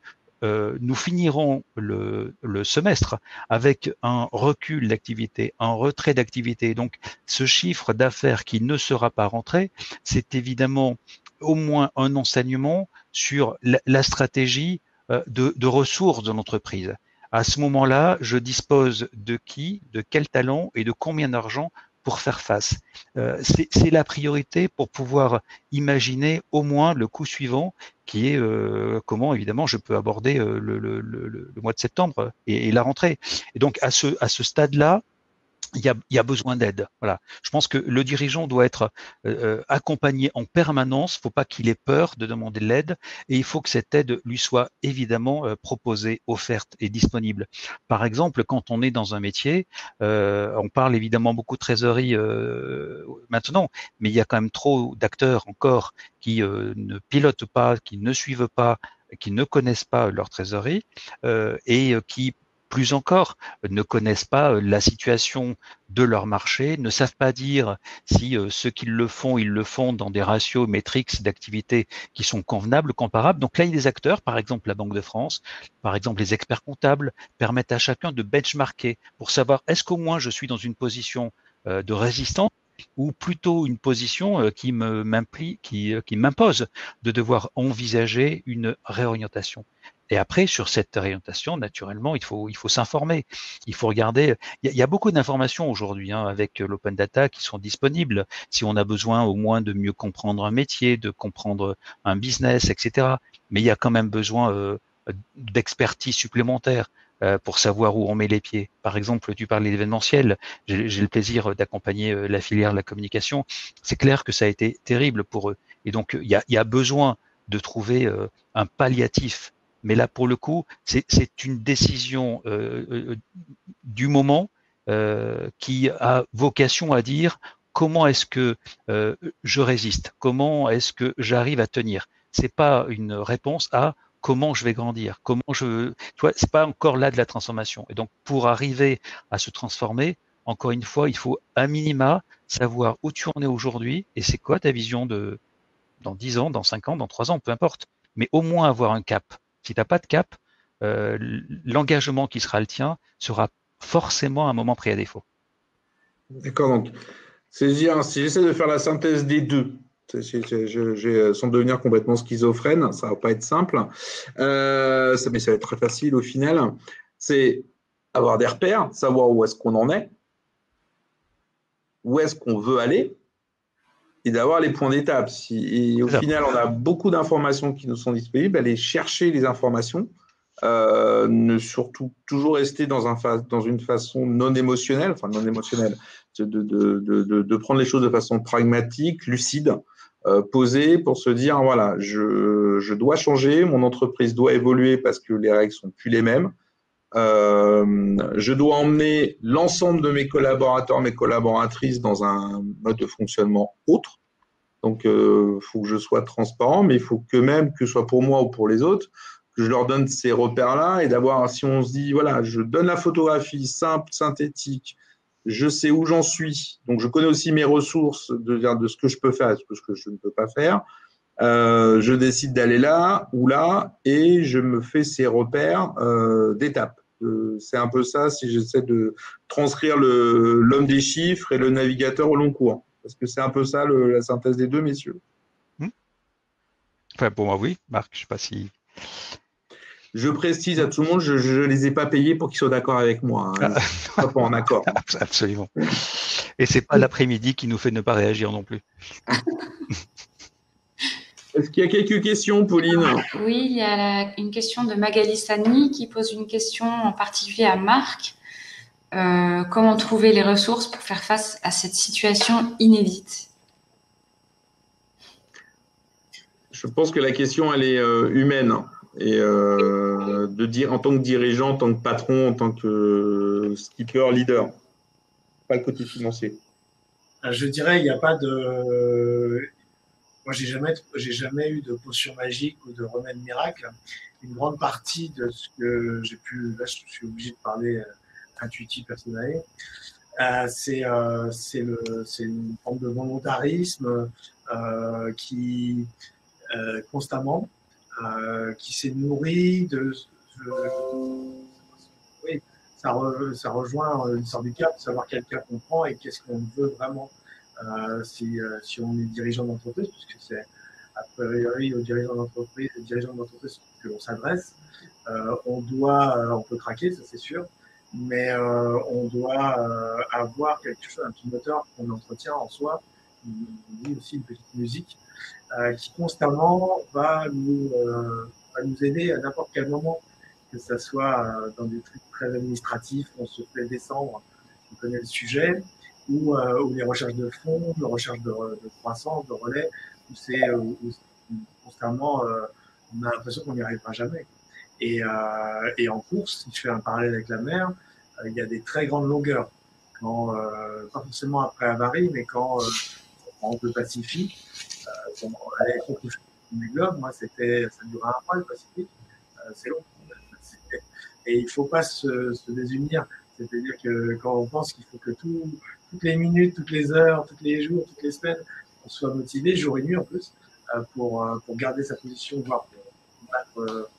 nous finirons le semestre avec un recul d'activité, un retrait d'activité. Donc, ce chiffre d'affaires qui ne sera pas rentré, c'est évidemment au moins un enseignement sur la stratégie de ressources de l'entreprise. À ce moment-là, je dispose de qui, de quel talent et de combien d'argent pour faire face. C'est la priorité pour pouvoir imaginer au moins le coup suivant, qui est comment évidemment je peux aborder le mois de septembre et la rentrée. Et donc à ce stade-là, il y a besoin d'aide. Voilà. Je pense que le dirigeant doit être accompagné en permanence. Il ne faut pas qu'il ait peur de demander de l'aide et il faut que cette aide lui soit évidemment proposée, offerte et disponible. Par exemple, quand on est dans un métier, on parle évidemment beaucoup de trésorerie maintenant, mais il y a quand même trop d'acteurs encore qui ne pilotent pas, qui ne suivent pas, qui ne connaissent pas leur trésorerie et qui plus encore, ne connaissent pas la situation de leur marché, ne savent pas dire si ceux qui le font, ils le font dans des ratios métriques d'activité qui sont convenables, comparables. Donc là, il y a des acteurs, par exemple la Banque de France, par exemple les experts comptables, permettent à chacun de benchmarker pour savoir est-ce qu'au moins je suis dans une position de résistance ou plutôt une position qui m'impose de devoir envisager une réorientation. Et après, sur cette orientation, naturellement, il faut s'informer. Il faut regarder. Il y a beaucoup d'informations aujourd'hui avec l'open data qui sont disponibles. Si on a besoin au moins de mieux comprendre un métier, de comprendre un business, etc. Mais il y a quand même besoin d'expertise supplémentaire pour savoir où on met les pieds. Par exemple, tu parlais d'événementiel. J'ai le plaisir d'accompagner la filière de la communication. C'est clair que ça a été terrible pour eux. Et donc, il y a besoin de trouver un palliatif. Mais là, pour le coup, c'est une décision du moment qui a vocation à dire comment est-ce que je résiste, comment est-ce que j'arrive à tenir. C'est pas une réponse à comment je vais grandir, c'est pas encore là de la transformation. Et donc, pour arriver à se transformer, encore une fois, il faut à minima savoir où tu en es aujourd'hui et c'est quoi ta vision dans 10 ans, dans 5 ans, dans 3 ans, peu importe. Mais au moins avoir un cap. Si tu n'as pas de cap, l'engagement qui sera le tien sera forcément un moment pris à défaut. D'accord, donc c'est-à-dire, si j'essaie de faire la synthèse des deux, sans devenir complètement schizophrène, ça ne va pas être simple, mais ça va être très facile au final, c'est avoir des repères, savoir où est-ce qu'on en est, où est-ce qu'on veut aller, et d'avoir les points d'étape. Et au final, on a beaucoup d'informations qui nous sont disponibles, aller chercher les informations, ne surtout toujours rester dans une façon non émotionnelle, de prendre les choses de façon pragmatique, lucide, posée pour se dire, voilà, je dois changer, mon entreprise doit évoluer parce que les règles sont plus les mêmes. Je dois emmener l'ensemble de mes collaborateurs, mes collaboratrices dans un mode de fonctionnement autre. Donc, faut que je sois transparent, mais il faut que même, que ce soit pour moi ou pour les autres, que je leur donne ces repères-là et d'avoir, si on se dit, voilà, je donne la photographie simple, synthétique, je sais où j'en suis, donc je connais aussi mes ressources de ce que je peux faire et ce que je ne peux pas faire. Je décide d'aller là ou là et je me fais ces repères d'étapes. C'est un peu ça si j'essaie de transcrire l'homme des chiffres et le navigateur au long cours. Parce que c'est un peu ça la synthèse des deux, messieurs. Enfin, pour moi, oui. Marc, je ne sais pas si… Je précise à tout le monde, je ne les ai pas payés pour qu'ils soient d'accord avec moi. Hein. Pas en accord. Absolument. Et ce n'est pas l'après-midi qui nous fait ne pas réagir non plus. Est-ce qu'il y a quelques questions, Pauline? Oui, il y a une question de Magali Sani qui pose une question en particulier à Marc. Comment trouver les ressources pour faire face à cette situation inédite? Je pense que la question, elle est humaine. Et de dire en tant que dirigeant, en tant que patron, en tant que skipper, leader, pas le côté financier. Je dirais, il n'y a pas de… Moi, j'ai jamais eu de potion magique ou de remède miracle. Une grande partie de ce que j'ai pu… Là, je suis obligé de parler intuitif personnel. C'est une forme de volontarisme qui constamment qui s'est nourri oui, ça rejoint une sorte de cap, de savoir quel cap on prend et qu'est-ce qu'on veut vraiment si on est dirigeant d'entreprise, puisque c'est a priori aux dirigeants d'entreprise que l'on s'adresse. On peut craquer, ça c'est sûr, mais on doit avoir quelque chose, un petit moteur qu'on entretient en soi, aussi une petite musique qui constamment va nous aider à n'importe quel moment, que ce soit dans des trucs très administratifs, on se fait descendre, on connaît le sujet, ou les recherches de fonds, les recherches de croissance, de relais, où constamment on a l'impression qu'on n'y arrivera jamais. Et en course, si je fais un parallèle avec la mer, il y a des très grandes longueurs. Quand, pas forcément après Avarie, mais quand on rentre le Pacifique, aller contre le globe, moi, ça durait un mois le Pacifique, c'est long. Et il ne faut pas se désunir. C'est-à-dire que quand on pense qu'il faut que toutes les minutes, toutes les heures, tous les jours, toutes les semaines, on soit motivé, jour et nuit en plus, pour garder sa position, voire pour battre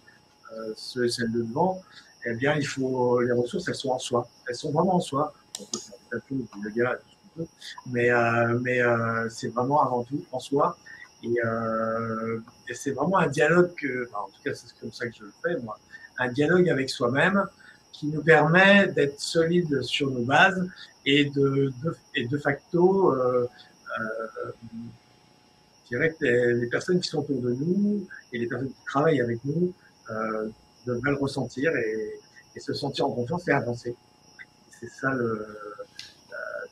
celle de devant, eh bien, il faut, les ressources, elles sont en soi. Elles sont vraiment en soi. On peut faire du tatouage, du yoga, tout ce qu'on peut, mais c'est vraiment avant tout en soi. Et c'est vraiment un dialogue en tout cas, c'est comme ça que je le fais, moi. Un dialogue avec soi-même qui nous permet d'être solide sur nos bases et de facto, je dirais que les personnes qui sont autour de nous et les personnes qui travaillent avec nous devraient le ressentir et se sentir en confiance et avancer. C'est ça,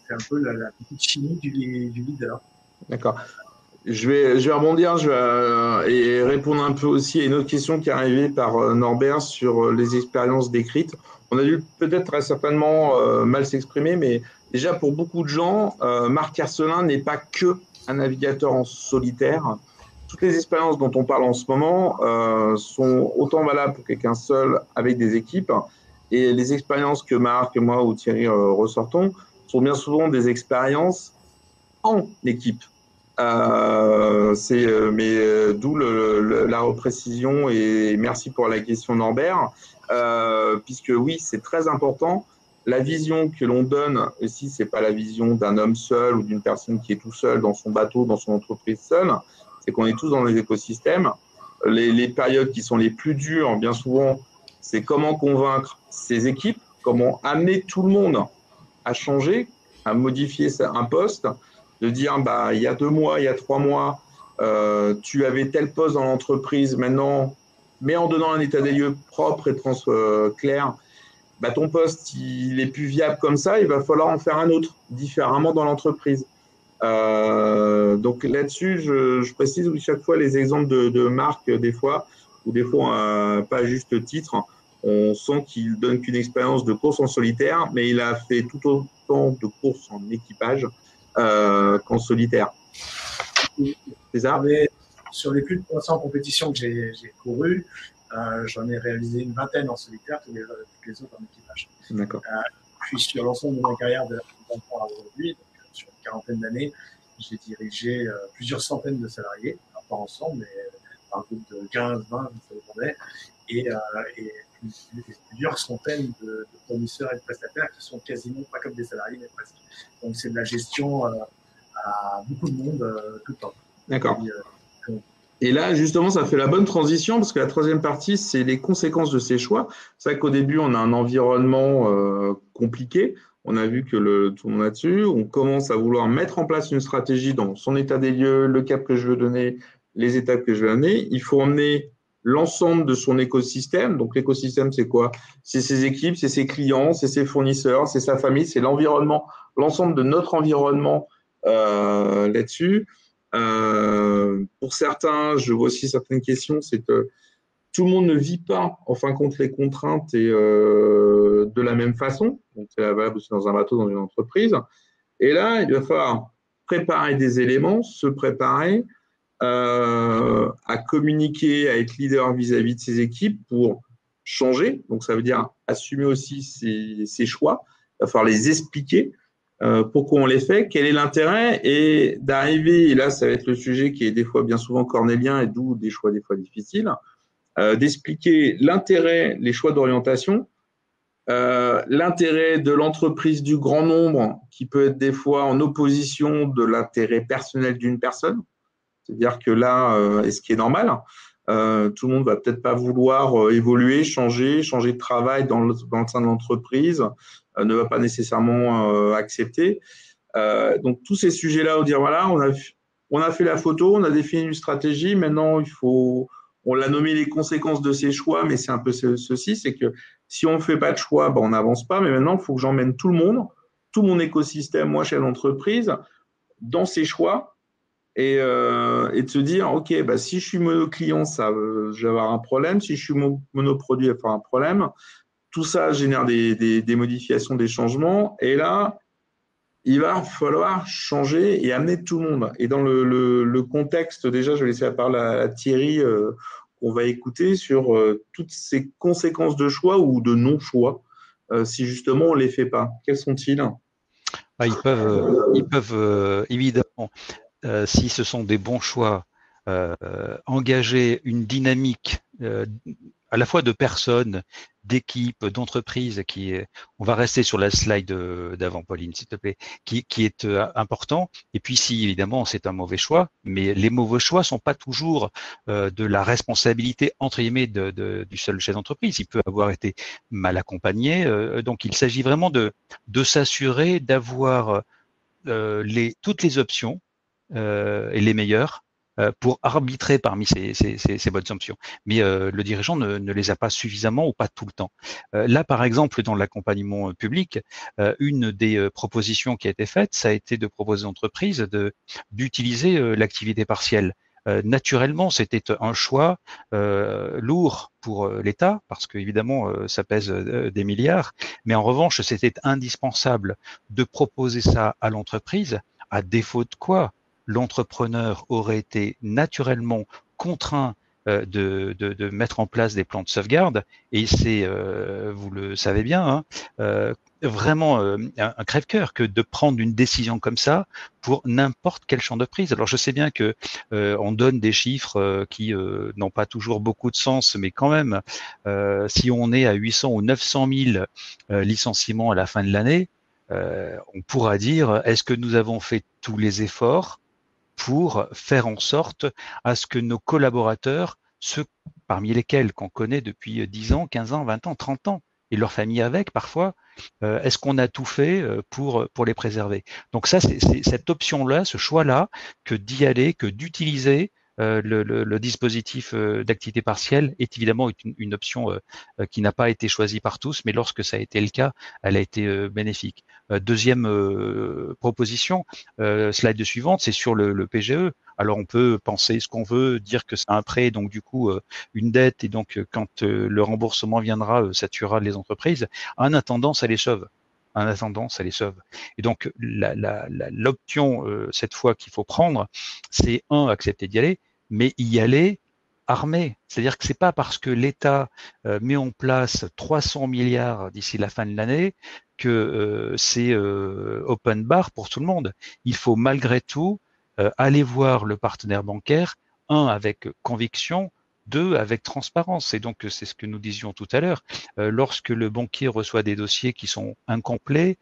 c'est un peu la petite chimie du leader. D'accord. Je vais rebondir et répondre un peu aussi à une autre question qui est arrivée par Norbert sur les expériences décrites. On a dû peut-être très certainement mal s'exprimer, mais déjà pour beaucoup de gens, Marc Arcelin n'est pas que un navigateur en solitaire. Toutes les expériences dont on parle en ce moment sont autant valables pour quelqu'un seul avec des équipes. Et les expériences que Marc, moi ou Thierry ressortons sont bien souvent des expériences en équipe. D'où la reprécision et merci pour la question Norbert, puisque oui, c'est très important. La vision que l'on donne ici, c'est pas la vision d'un homme seul ou d'une personne qui est tout seul dans son bateau, dans son entreprise seule. C'est qu'on est tous dans les écosystèmes. Les périodes qui sont les plus dures, bien souvent, c'est comment convaincre ces équipes, comment amener tout le monde à changer, à modifier un poste, de dire il y a 2 mois, il y a 3 mois, tu avais tel poste dans l'entreprise, maintenant, mais en donnant un état des lieux propre et clair, ton poste, il est plus viable comme ça, il va falloir en faire un autre, différemment dans l'entreprise. Donc là-dessus, je précise chaque fois les exemples de Marc, des fois, ou des fois, pas à juste titre, on sent qu'il donne qu'une expérience de course en solitaire, mais il a fait tout autant de courses en équipage qu'en solitaire. C'est ça? Sur les plus de 300 compétitions que j'ai courues, j'en ai réalisé une vingtaine en solitaire, toutes les autres en équipage. D'accord. Puis sur l'ensemble de ma carrière de 20 ans à aujourd'hui, sur une quarantaine d'années, j'ai dirigé plusieurs centaines de salariés, alors pas ensemble, mais un groupe de 15, 20, ça dépendait, et plusieurs centaines de fournisseurs et de prestataires qui sont quasiment pas comme des salariés, mais presque. Donc c'est de la gestion à beaucoup de monde tout le temps. D'accord. Et là, justement, ça fait la bonne transition parce que la troisième partie, c'est les conséquences de ces choix. C'est vrai qu'au début, on a un environnement compliqué. On a vu que tout le monde là-dessus. On commence à vouloir mettre en place une stratégie dans son état des lieux, le cap que je veux donner, les étapes que je veux amener. Il faut emmener l'ensemble de son écosystème. Donc, l'écosystème, c'est quoi? C'est ses équipes, c'est ses clients, c'est ses fournisseurs, c'est sa famille, c'est l'environnement, l'ensemble de notre environnement là-dessus. Pour certains, je vois aussi certaines questions, c'est que tout le monde ne vit pas, en fin de compte, les contraintes et de la même façon. Donc, c'est valable aussi dans un bateau, dans une entreprise. Et là, il va falloir préparer des éléments, se préparer à communiquer, à être leader vis-à-vis de ses équipes pour changer. Donc, ça veut dire assumer aussi ses choix. Il va falloir les expliquer. Pourquoi on les fait, quel est l'intérêt, et d'arriver, et là ça va être le sujet qui est des fois bien souvent cornélien et d'où des choix des fois difficiles, d'expliquer l'intérêt, les choix d'orientation, l'intérêt de l'entreprise du grand nombre qui peut être des fois en opposition de l'intérêt personnel d'une personne, c'est-à-dire que là, et ce qui est normal, tout le monde va peut-être pas vouloir évoluer, changer de travail dans le sein de l'entreprise, ne va pas nécessairement accepter. Donc tous ces sujets-là, on dire voilà, on a fait la photo, on a défini une stratégie, maintenant on l'a nommé les conséquences de ces choix, mais c'est un peu ceci, c'est que si on ne fait pas de choix, on n'avance pas, mais maintenant il faut que j'emmène tout le monde, tout mon écosystème, moi chef d'entreprise, dans ces choix. Et de se dire, OK, si je suis monoclient, je vais avoir un problème. Si je suis monoproduit, il va avoir un problème. Tout ça génère des modifications, des changements. Et là, il va falloir changer et amener tout le monde. Et dans le contexte, déjà, je vais laisser la parole à Thierry, qu'on va écouter sur toutes ces conséquences de choix ou de non-choix, si justement on ne les fait pas. Quels sont-ils? Ils peuvent évidemment, si ce sont des bons choix, engager une dynamique à la fois de personnes, d'équipes, d'entreprises, on va rester sur la slide d'avant, Pauline, s'il te plaît, qui est important. Et puis si évidemment c'est un mauvais choix, mais les mauvais choix sont pas toujours de la responsabilité entre guillemets du seul chef d'entreprise. Il peut avoir été mal accompagné. Donc il s'agit vraiment de s'assurer d'avoir toutes les options et les meilleures pour arbitrer parmi ces bonnes options. Mais le dirigeant ne les a pas suffisamment ou pas tout le temps. Là, par exemple, dans l'accompagnement public, une des propositions qui a été faite, ça a été de proposer aux entreprises d'utiliser l'activité partielle. Naturellement, c'était un choix lourd pour l'État, parce qu'évidemment, ça pèse des milliards, mais en revanche, c'était indispensable de proposer ça à l'entreprise, à défaut de quoi l'entrepreneur aurait été naturellement contraint de mettre en place des plans de sauvegarde, et c'est, vous le savez bien, vraiment un crève-cœur que de prendre une décision comme ça pour n'importe quel champ de prise. Alors je sais bien que on donne des chiffres qui n'ont pas toujours beaucoup de sens, mais quand même, si on est à 800 ou 900 000 licenciements à la fin de l'année, on pourra dire, est-ce que nous avons fait tous les efforts pour faire en sorte à ce que nos collaborateurs, ceux parmi lesquels qu'on connaît depuis 10 ans, 15 ans, 20 ans, 30 ans, et leur famille avec parfois, est-ce qu'on a tout fait pour les préserver? Donc ça, c'est cette option-là, ce choix-là, que d'y aller, que d'utiliser le dispositif d'activité partielle est évidemment une option qui n'a pas été choisie par tous, mais lorsque ça a été le cas, elle a été bénéfique. Deuxième proposition, slide suivante, c'est sur le PGE. Alors on peut penser ce qu'on veut, dire que c'est un prêt, donc du coup une dette, et donc quand le remboursement viendra, ça tuera les entreprises. En attendant, ça les sauve. En attendant, ça les sauve. Et donc, l'option, cette fois, qu'il faut prendre, c'est accepter d'y aller, mais y aller armé. C'est-à-dire que c'est pas parce que l'État met en place 300 milliards d'ici la fin de l'année que c'est open bar pour tout le monde. Il faut malgré tout aller voir le partenaire bancaire, avec conviction, 2 avec transparence. Et donc, c'est ce que nous disions tout à l'heure. Lorsque le banquier reçoit des dossiers qui sont incomplets,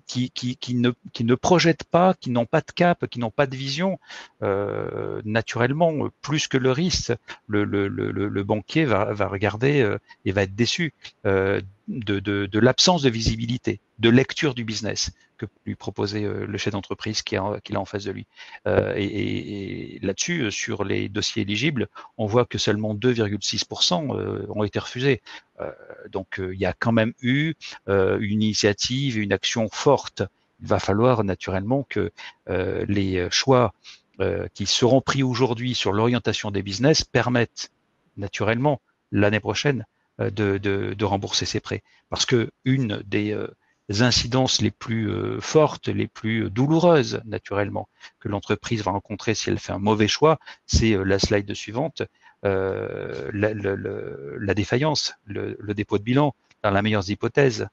qui ne projettent pas, qui n'ont pas de cap, qui n'ont pas de vision, naturellement, plus que le risque, le banquier va regarder et va être déçu de l'absence de visibilité, de lecture du business que lui proposait le chef d'entreprise qu'il a en face de lui. Et là-dessus, sur les dossiers éligibles, on voit que seulement 2,6% ont été refusés. Donc, il y a quand même eu une initiative, une action forte. Il va falloir naturellement que les choix qui seront pris aujourd'hui sur l'orientation des business permettent naturellement l'année prochaine de rembourser ses prêts. Parce que une des incidences les plus fortes, les plus douloureuses, naturellement, que l'entreprise va rencontrer si elle fait un mauvais choix, c'est la slide suivante, la défaillance, le dépôt de bilan, dans la meilleure hypothèse.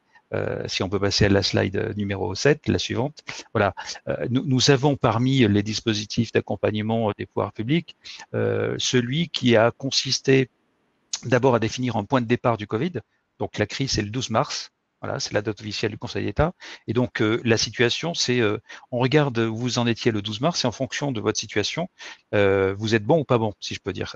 Si on peut passer à la slide numéro 7, la suivante. Voilà. Nous avons parmi les dispositifs d'accompagnement des pouvoirs publics celui qui a consisté d'abord à définir un point de départ du Covid. Donc la crise, c'est le 12 mars. Voilà, c'est la date officielle du Conseil d'État. Et donc, la situation, c'est, on regarde où vous en étiez le 12 mars, et en fonction de votre situation, vous êtes bon ou pas bon, si je peux dire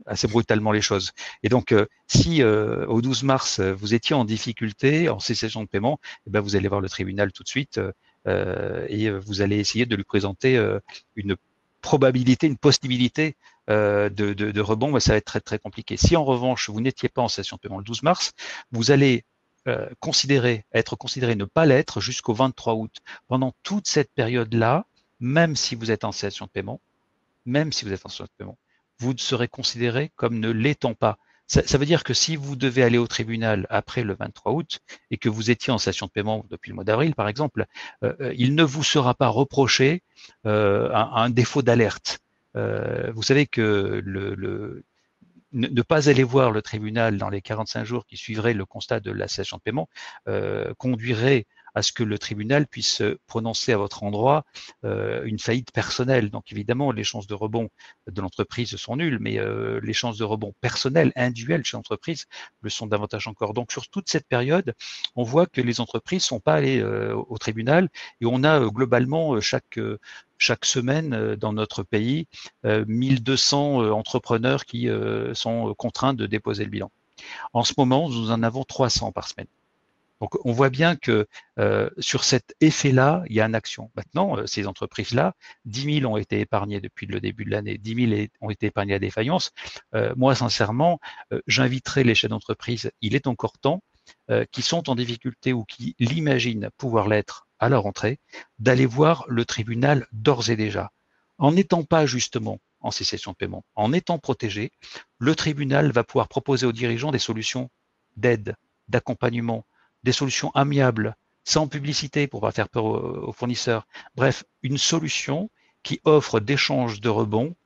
assez brutalement les choses. Et donc, si au 12 mars, vous étiez en difficulté, en cessation de paiement, eh ben, vous allez voir le tribunal tout de suite et vous allez essayer de lui présenter une probabilité, une possibilité de rebond, mais ça va être très, très compliqué. Si en revanche, vous n'étiez pas en cessation de paiement le 12 mars, vous allez être considéré ne pas l'être jusqu'au 23 août. Pendant toute cette période-là, même si vous êtes en cessation de paiement, vous serez considéré comme ne l'étant pas. Ça veut dire que si vous devez aller au tribunal après le 23 août et que vous étiez en cessation de paiement depuis le mois d'avril, par exemple, il ne vous sera pas reproché un défaut d'alerte. Vous savez que ne pas aller voir le tribunal dans les 45 jours qui suivraient le constat de la cessation de paiement conduirait à ce que le tribunal puisse prononcer à votre endroit une faillite personnelle. Donc évidemment, les chances de rebond de l'entreprise sont nulles, mais les chances de rebond personnelles, individuelles chez l'entreprise le sont davantage encore. Donc sur toute cette période, on voit que les entreprises sont pas allées au tribunal et on a globalement chaque semaine dans notre pays 1200 entrepreneurs qui sont contraints de déposer le bilan. En ce moment, nous en avons 300 par semaine. Donc, on voit bien que sur cet effet-là, il y a une action. Maintenant, ces entreprises-là, 10 000 ont été épargnées depuis le début de l'année, 10 000 ont été épargnées à défaillance. Moi, sincèrement, j'inviterai les chefs d'entreprise, il est encore temps, qui sont en difficulté ou qui l'imaginent pouvoir l'être à leur entrée, d'aller voir le tribunal d'ores et déjà. En n'étant pas justement en cessation de paiement, en étant protégé, le tribunal va pouvoir proposer aux dirigeants des solutions d'aide, d'accompagnement, des solutions amiables, sans publicité pour ne pas faire peur aux fournisseurs. Bref, une solution qui offre des chances de rebond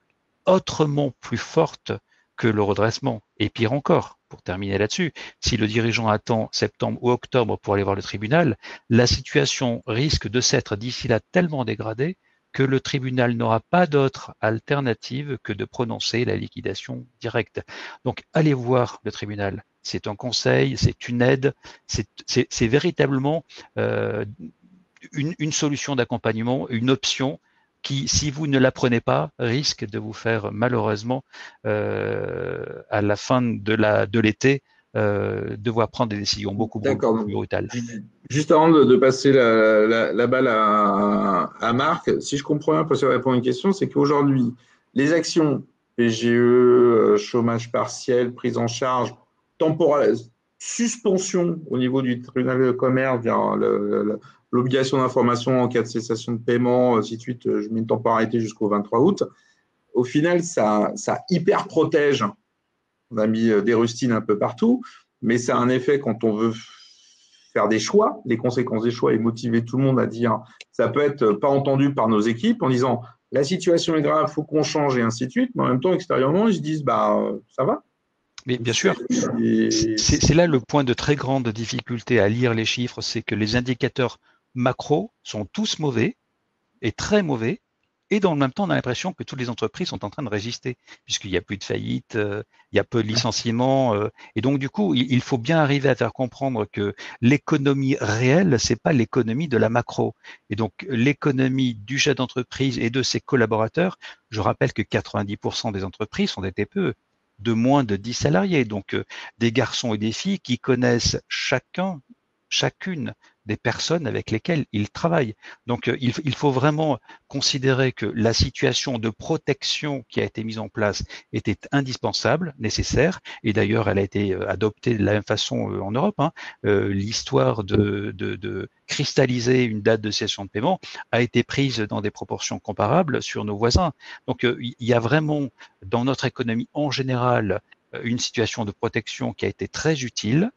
autrement plus fortes que le redressement. Et pire encore, pour terminer là-dessus, si le dirigeant attend septembre ou octobre pour aller voir le tribunal, la situation risque de s'être d'ici là tellement dégradée que le tribunal n'aura pas d'autre alternative que de prononcer la liquidation directe. Donc, allez voir le tribunal. C'est un conseil, c'est une aide, c'est véritablement une solution d'accompagnement, une option qui, si vous ne la prenez pas, risque de vous faire malheureusement à la fin de l'été devoir prendre des décisions beaucoup plus brutales. Juste avant de passer la balle à Marc, si je comprends bien, pour répondre à une question, c'est qu'aujourd'hui, les actions PGE, chômage partiel, prise en charge temporaire, suspension au niveau du tribunal de commerce via l'obligation d'information en cas de cessation de paiement, ainsi de suite, je mets une temporalité jusqu'au 23 août. Au final, ça hyper protège. On a mis des rustines un peu partout, mais ça a un effet quand on veut faire des choix, les conséquences des choix et motiver tout le monde à dire, ça peut être pas entendu par nos équipes en disant, la situation est grave, il faut qu'on change et ainsi de suite, mais en même temps, extérieurement, ils se disent, ça va. Mais bien sûr, c'est là le point de très grande difficulté à lire les chiffres, c'est que les indicateurs macro sont tous mauvais et très mauvais, et dans le même temps, on a l'impression que toutes les entreprises sont en train de résister, puisqu'il n'y a plus de faillite, il y a peu de licenciements, et donc du coup, il faut bien arriver à faire comprendre que l'économie réelle, c'est pas l'économie de la macro, et donc l'économie du chef d'entreprise et de ses collaborateurs. Je rappelle que 90% des entreprises sont des TPE de moins de 10 salariés, donc des garçons et des filles qui connaissent chacune des personnes avec lesquelles ils travaillent. Donc il faut vraiment considérer que la situation de protection qui a été mise en place était indispensable, nécessaire, et d'ailleurs elle a été adoptée de la même façon en Europe. L'histoire de cristalliser une date de cessation de paiement a été prise dans des proportions comparables sur nos voisins. Donc il y a vraiment dans notre économie en général une situation de protection qui a été très utile.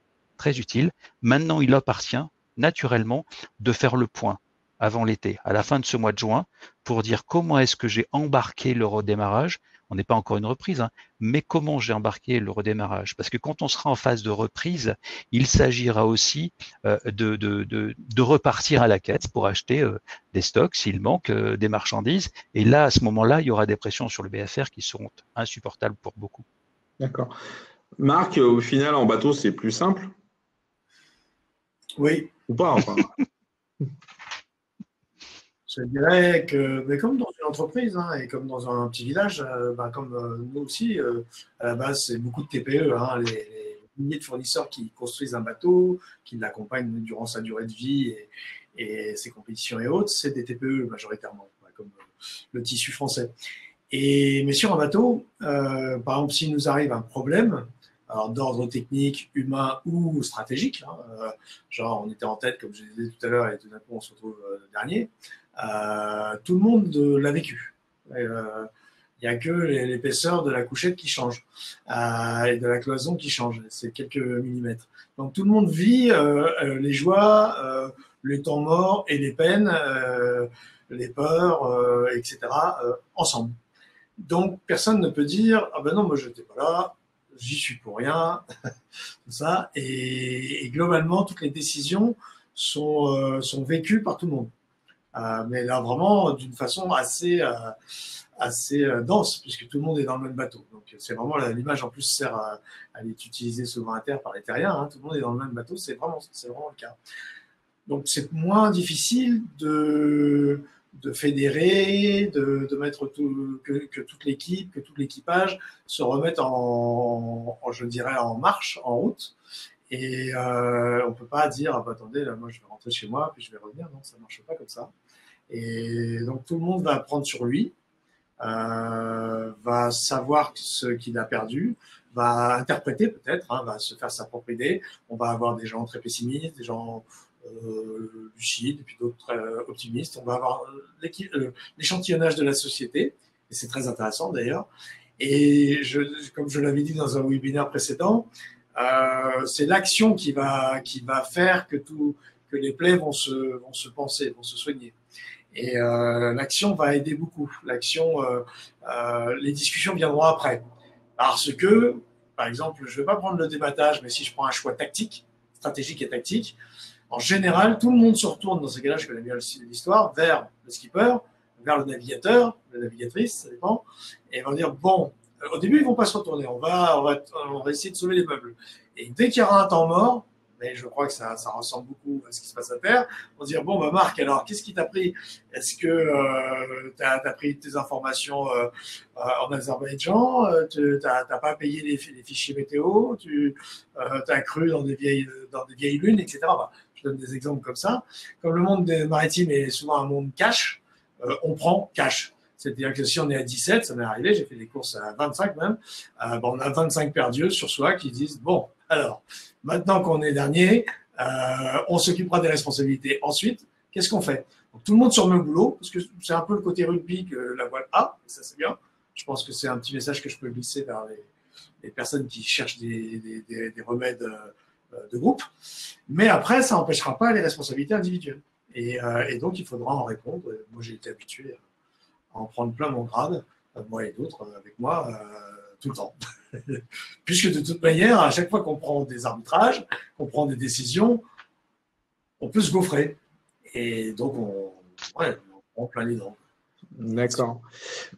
Maintenant, il appartient naturellement de faire le point avant l'été, à la fin de ce mois de juin, pour dire comment est-ce que j'ai embarqué le redémarrage. On n'est pas encore une reprise, mais comment j'ai embarqué le redémarrage. Parce que quand on sera en phase de reprise, il s'agira aussi de repartir à la caisse pour acheter des stocks s'il manque des marchandises. Et là, à ce moment-là, il y aura des pressions sur le BFR qui seront insupportables pour beaucoup. D'accord. Marc, au final, en bateau, c'est plus simple? Oui. Ou pas, enfin. Je dirais que, mais comme dans une entreprise et comme dans un petit village, comme nous aussi, à la base, c'est beaucoup de TPE, les milliers de fournisseurs qui construisent un bateau, qui l'accompagnent durant sa durée de vie et ses compétitions et autres, c'est des TPE majoritairement, comme le tissu français. Mais sur un bateau, par exemple, s'il nous arrive un problème, alors d'ordre technique, humain ou stratégique, genre on était en tête, comme je disais tout à l'heure, et tout d'un coup on se retrouve dernier, tout le monde l'a vécu. Il n'y a que l'épaisseur de la couchette qui change et de la cloison qui change, c'est quelques millimètres. Donc tout le monde vit les joies, les temps morts et les peines, les peurs, etc. Ensemble. Donc personne ne peut dire ah ben non moi je n'étais pas là, j'y suis pour rien, tout ça. Et globalement toutes les décisions sont vécues par tout le monde. Mais là vraiment d'une façon assez dense, puisque tout le monde est dans le même bateau. Donc c'est vraiment l'image en plus sert à être utilisée souvent à terre par les terriens. Tout le monde est dans le même bateau, c'est vraiment le cas. Donc c'est moins difficile de fédérer, de mettre que toute l'équipe, que tout l'équipage se remette je dirais en marche, en route. Et on peut pas dire attendez là moi je vais rentrer chez moi puis je vais revenir. Non, ça marche pas comme ça. Et donc tout le monde va prendre sur lui, va savoir ce qu'il a perdu, va interpréter peut-être, va se faire sa propre idée. On va avoir des gens très pessimistes, des gens lucides, et puis d'autres très optimistes. On va avoir l'échantillonnage de la société, et c'est très intéressant d'ailleurs. Et comme je l'avais dit dans un webinaire précédent, c'est l'action qui va faire que les plaies vont se panser, vont se soigner. Et l'action va aider beaucoup. L'action, les discussions viendront après. Parce que, par exemple, je ne vais pas prendre le débattage, mais si je prends un choix tactique, stratégique et tactique, en général, tout le monde se retourne, dans ce cas-là, je connais bien l'histoire, vers le skipper, vers le navigateur, la navigatrice, ça dépend, et ils vont dire, bon, au début, ils ne vont pas se retourner, on va essayer de sauver les meubles. Et dès qu'il y aura un temps mort, mais je crois que ça ressemble beaucoup à ce qui se passe à terre, on va dire, bon, Marc, alors, qu'est-ce qui t'a pris? Est-ce que tu as pris tes informations en Azerbaïdjan, tu n'as pas payé les fichiers météo, tu as cru dans des vieilles lunes, etc. Je donne des exemples comme ça. Comme le monde maritime est souvent un monde cash, on prend cash. C'est-à-dire que si on est à 17, ça m'est arrivé, j'ai fait des courses à 25 même, on a 25 perdieux sur soi qui disent, bon, alors, maintenant qu'on est dernier, on s'occupera des responsabilités. Ensuite, qu'est-ce qu'on fait? Donc, tout le monde se remet au boulot, parce que c'est un peu le côté rugby que la voile a, et ça c'est bien. Je pense que c'est un petit message que je peux glisser vers les personnes qui cherchent des remèdes de groupe. Mais après, ça n'empêchera pas les responsabilités individuelles. Et donc, il faudra en répondre. Moi, j'ai été habitué à en prendre plein mon grade, moi et d'autres avec moi, tout le temps. Puisque de toute manière, à chaque fois qu'on prend des arbitrages, qu'on prend des décisions, on peut se gaufrer. Et donc, on prend plein les dents. D'accord.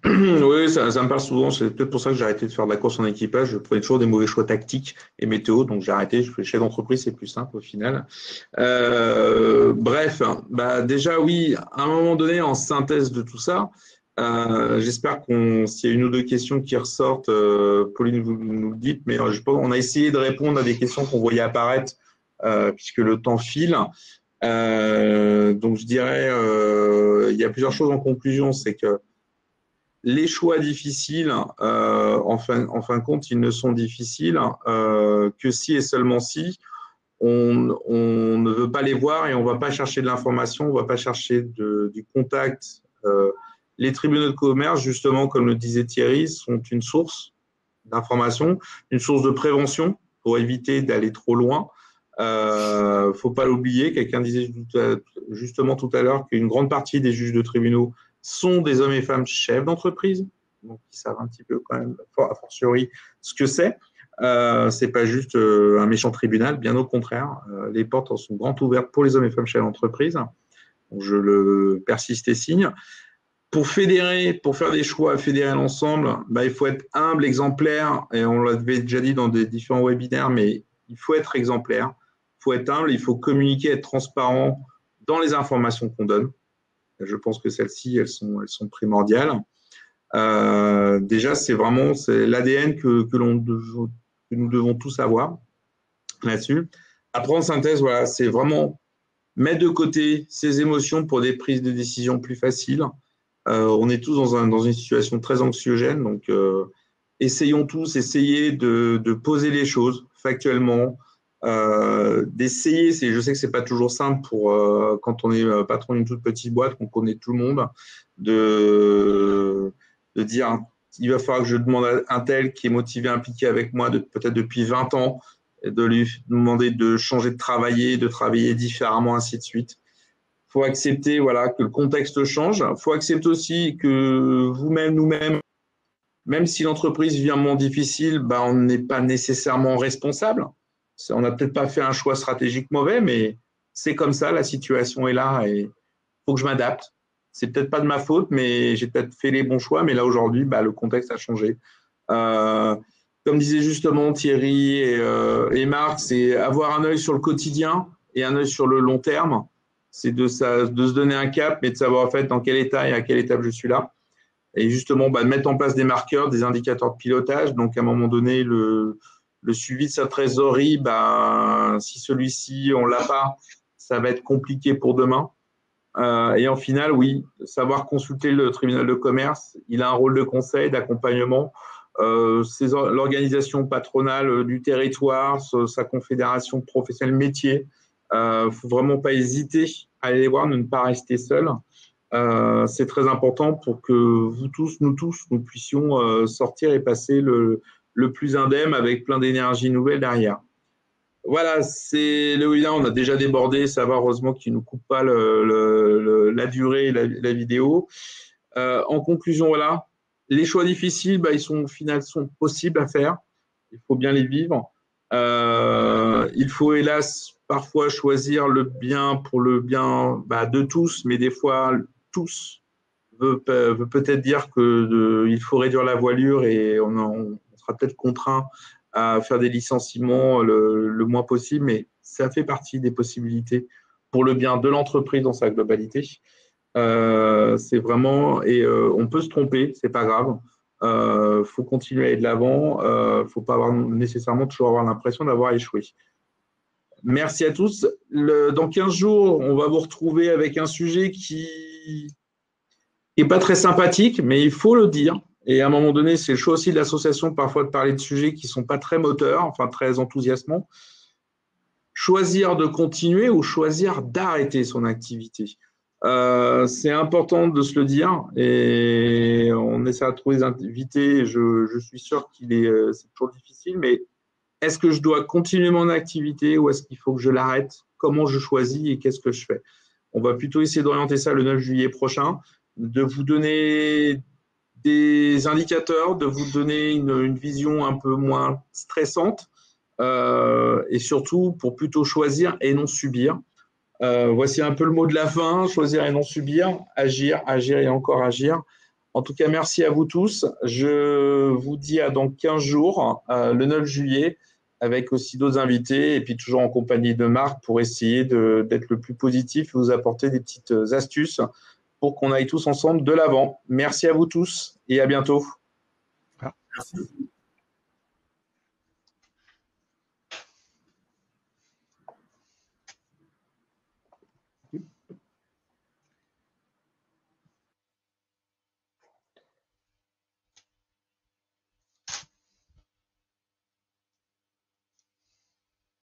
Oui, ça me parle souvent. C'est peut-être pour ça que j'ai arrêté de faire de la course en équipage. Je prenais toujours des mauvais choix tactiques et météo, donc j'ai arrêté. Je fais chef d'entreprise, c'est plus simple au final. Bref, bah déjà oui, à un moment donné, en synthèse de tout ça, j'espère s'il y a une ou deux questions qui ressortent, Pauline, vous nous le dites, mais je pense on a essayé de répondre à des questions qu'on voyait apparaître puisque le temps file. Donc je dirais, il y a plusieurs choses en conclusion, c'est que les choix difficiles, en fin de compte, ils ne sont difficiles que si et seulement si on ne veut pas les voir et on ne va pas chercher de l'information, on ne va pas chercher du contact. Les tribunaux de commerce, justement, comme le disait Thierry, sont une source d'information, une source de prévention pour éviter d'aller trop loin. Faut pas l'oublier, quelqu'un disait justement tout à l'heure qu'une grande partie des juges de tribunaux sont des hommes et femmes chefs d'entreprise, donc ils savent un petit peu quand même, a fortiori, ce que c'est. C'est pas juste un méchant tribunal, bien au contraire. Les portes sont grandes ouvertes pour les hommes et femmes chefs d'entreprise. Donc je le persiste et signe. Pour fédérer, pour faire des choix, fédérer l'ensemble, bah, il faut être humble, exemplaire, et on l'avait déjà dit dans des différents webinaires, mais il faut être exemplaire, il faut être humble, il faut communiquer, être transparent dans les informations qu'on donne. Je pense que celles-ci, elles sont primordiales. Déjà, c'est l'ADN que nous devons tous avoir là-dessus. Après, en synthèse, voilà, c'est vraiment mettre de côté ces émotions pour des prises de décision plus faciles. On est tous dans une situation très anxiogène, donc essayons tous, de poser les choses factuellement, d'essayer. Je sais que c'est pas toujours simple quand on est patron d'une toute petite boîte, qu'on connaît tout le monde, de dire il va falloir que je demande à un tel qui est motivé, impliqué avec moi peut-être depuis 20 ans, de lui demander de changer de travailler différemment, ainsi de suite. Il faut accepter que le contexte change. Il faut accepter aussi que vous-même, nous-mêmes, même si l'entreprise vit un moment difficile, on n'est pas nécessairement responsable. On n'a peut-être pas fait un choix stratégique mauvais, mais c'est comme ça, la situation est là et il faut que je m'adapte. C'est peut-être pas de ma faute, mais j'ai peut-être fait les bons choix, mais là aujourd'hui, le contexte a changé. Comme disaient justement Thierry et Marc, c'est avoir un œil sur le quotidien et un œil sur le long terme. C'est de se donner un cap, mais de savoir en fait dans quel état et à quelle étape je suis là. Et justement, de mettre en place des marqueurs, des indicateurs de pilotage. Donc, à un moment donné, le suivi de sa trésorerie, si celui-ci, on ne l'a pas, ça va être compliqué pour demain. Et en final, oui, savoir consulter le tribunal de commerce, il a un rôle de conseil, d'accompagnement. L'organisation patronale du territoire, sa confédération professionnelle métier, faut vraiment pas hésiter à aller les voir, ne pas rester seul. C'est très important pour que nous tous, nous puissions sortir et passer le plus indemne avec plein d'énergie nouvelle derrière. Voilà, c'est le webinaire, on a déjà débordé, ça va, heureusement qu'il ne nous coupe pas la durée et la vidéo. En conclusion, voilà, les choix difficiles, ils sont au final possibles à faire, il faut bien les vivre. Il faut hélas parfois choisir le bien pour le bien de tous, mais des fois tous veut peut-être dire qu'il faut réduire la voilure et on sera peut-être contraint à faire des licenciements le moins possible, mais ça fait partie des possibilités pour le bien de l'entreprise dans sa globalité. C'est vraiment, et on peut se tromper, c'est pas grave. Faut continuer à aller de l'avant. Faut pas nécessairement toujours avoir l'impression d'avoir échoué. Merci à tous. Dans 15 jours, on va vous retrouver avec un sujet qui n'est pas très sympathique, mais il faut le dire. Et à un moment donné, c'est le choix aussi de l'association parfois de parler de sujets qui ne sont pas très moteurs, enfin très enthousiasmants. Choisir de continuer ou choisir d'arrêter son activité. C'est important de se le dire et on essaie de trouver des invités. Je suis sûr c'est toujours difficile, mais Est-ce que je dois continuer mon activité ou est-ce qu'il faut que je l'arrête? Comment je choisis et qu'est-ce que je fais? On va plutôt essayer d'orienter ça le 9 juillet prochain, de vous donner des indicateurs, de vous donner une vision un peu moins stressante et surtout pour plutôt choisir et non subir. Voici un peu le mot de la fin, choisir et non subir, agir, agir et encore agir. En tout cas, merci à vous tous. Je vous dis à dans 15 jours, le 9 juillet, avec aussi d'autres invités et puis toujours en compagnie de Marc pour essayer d'être le plus positif et vous apporter des petites astuces pour qu'on aille tous ensemble de l'avant. Merci à vous tous et à bientôt. Merci.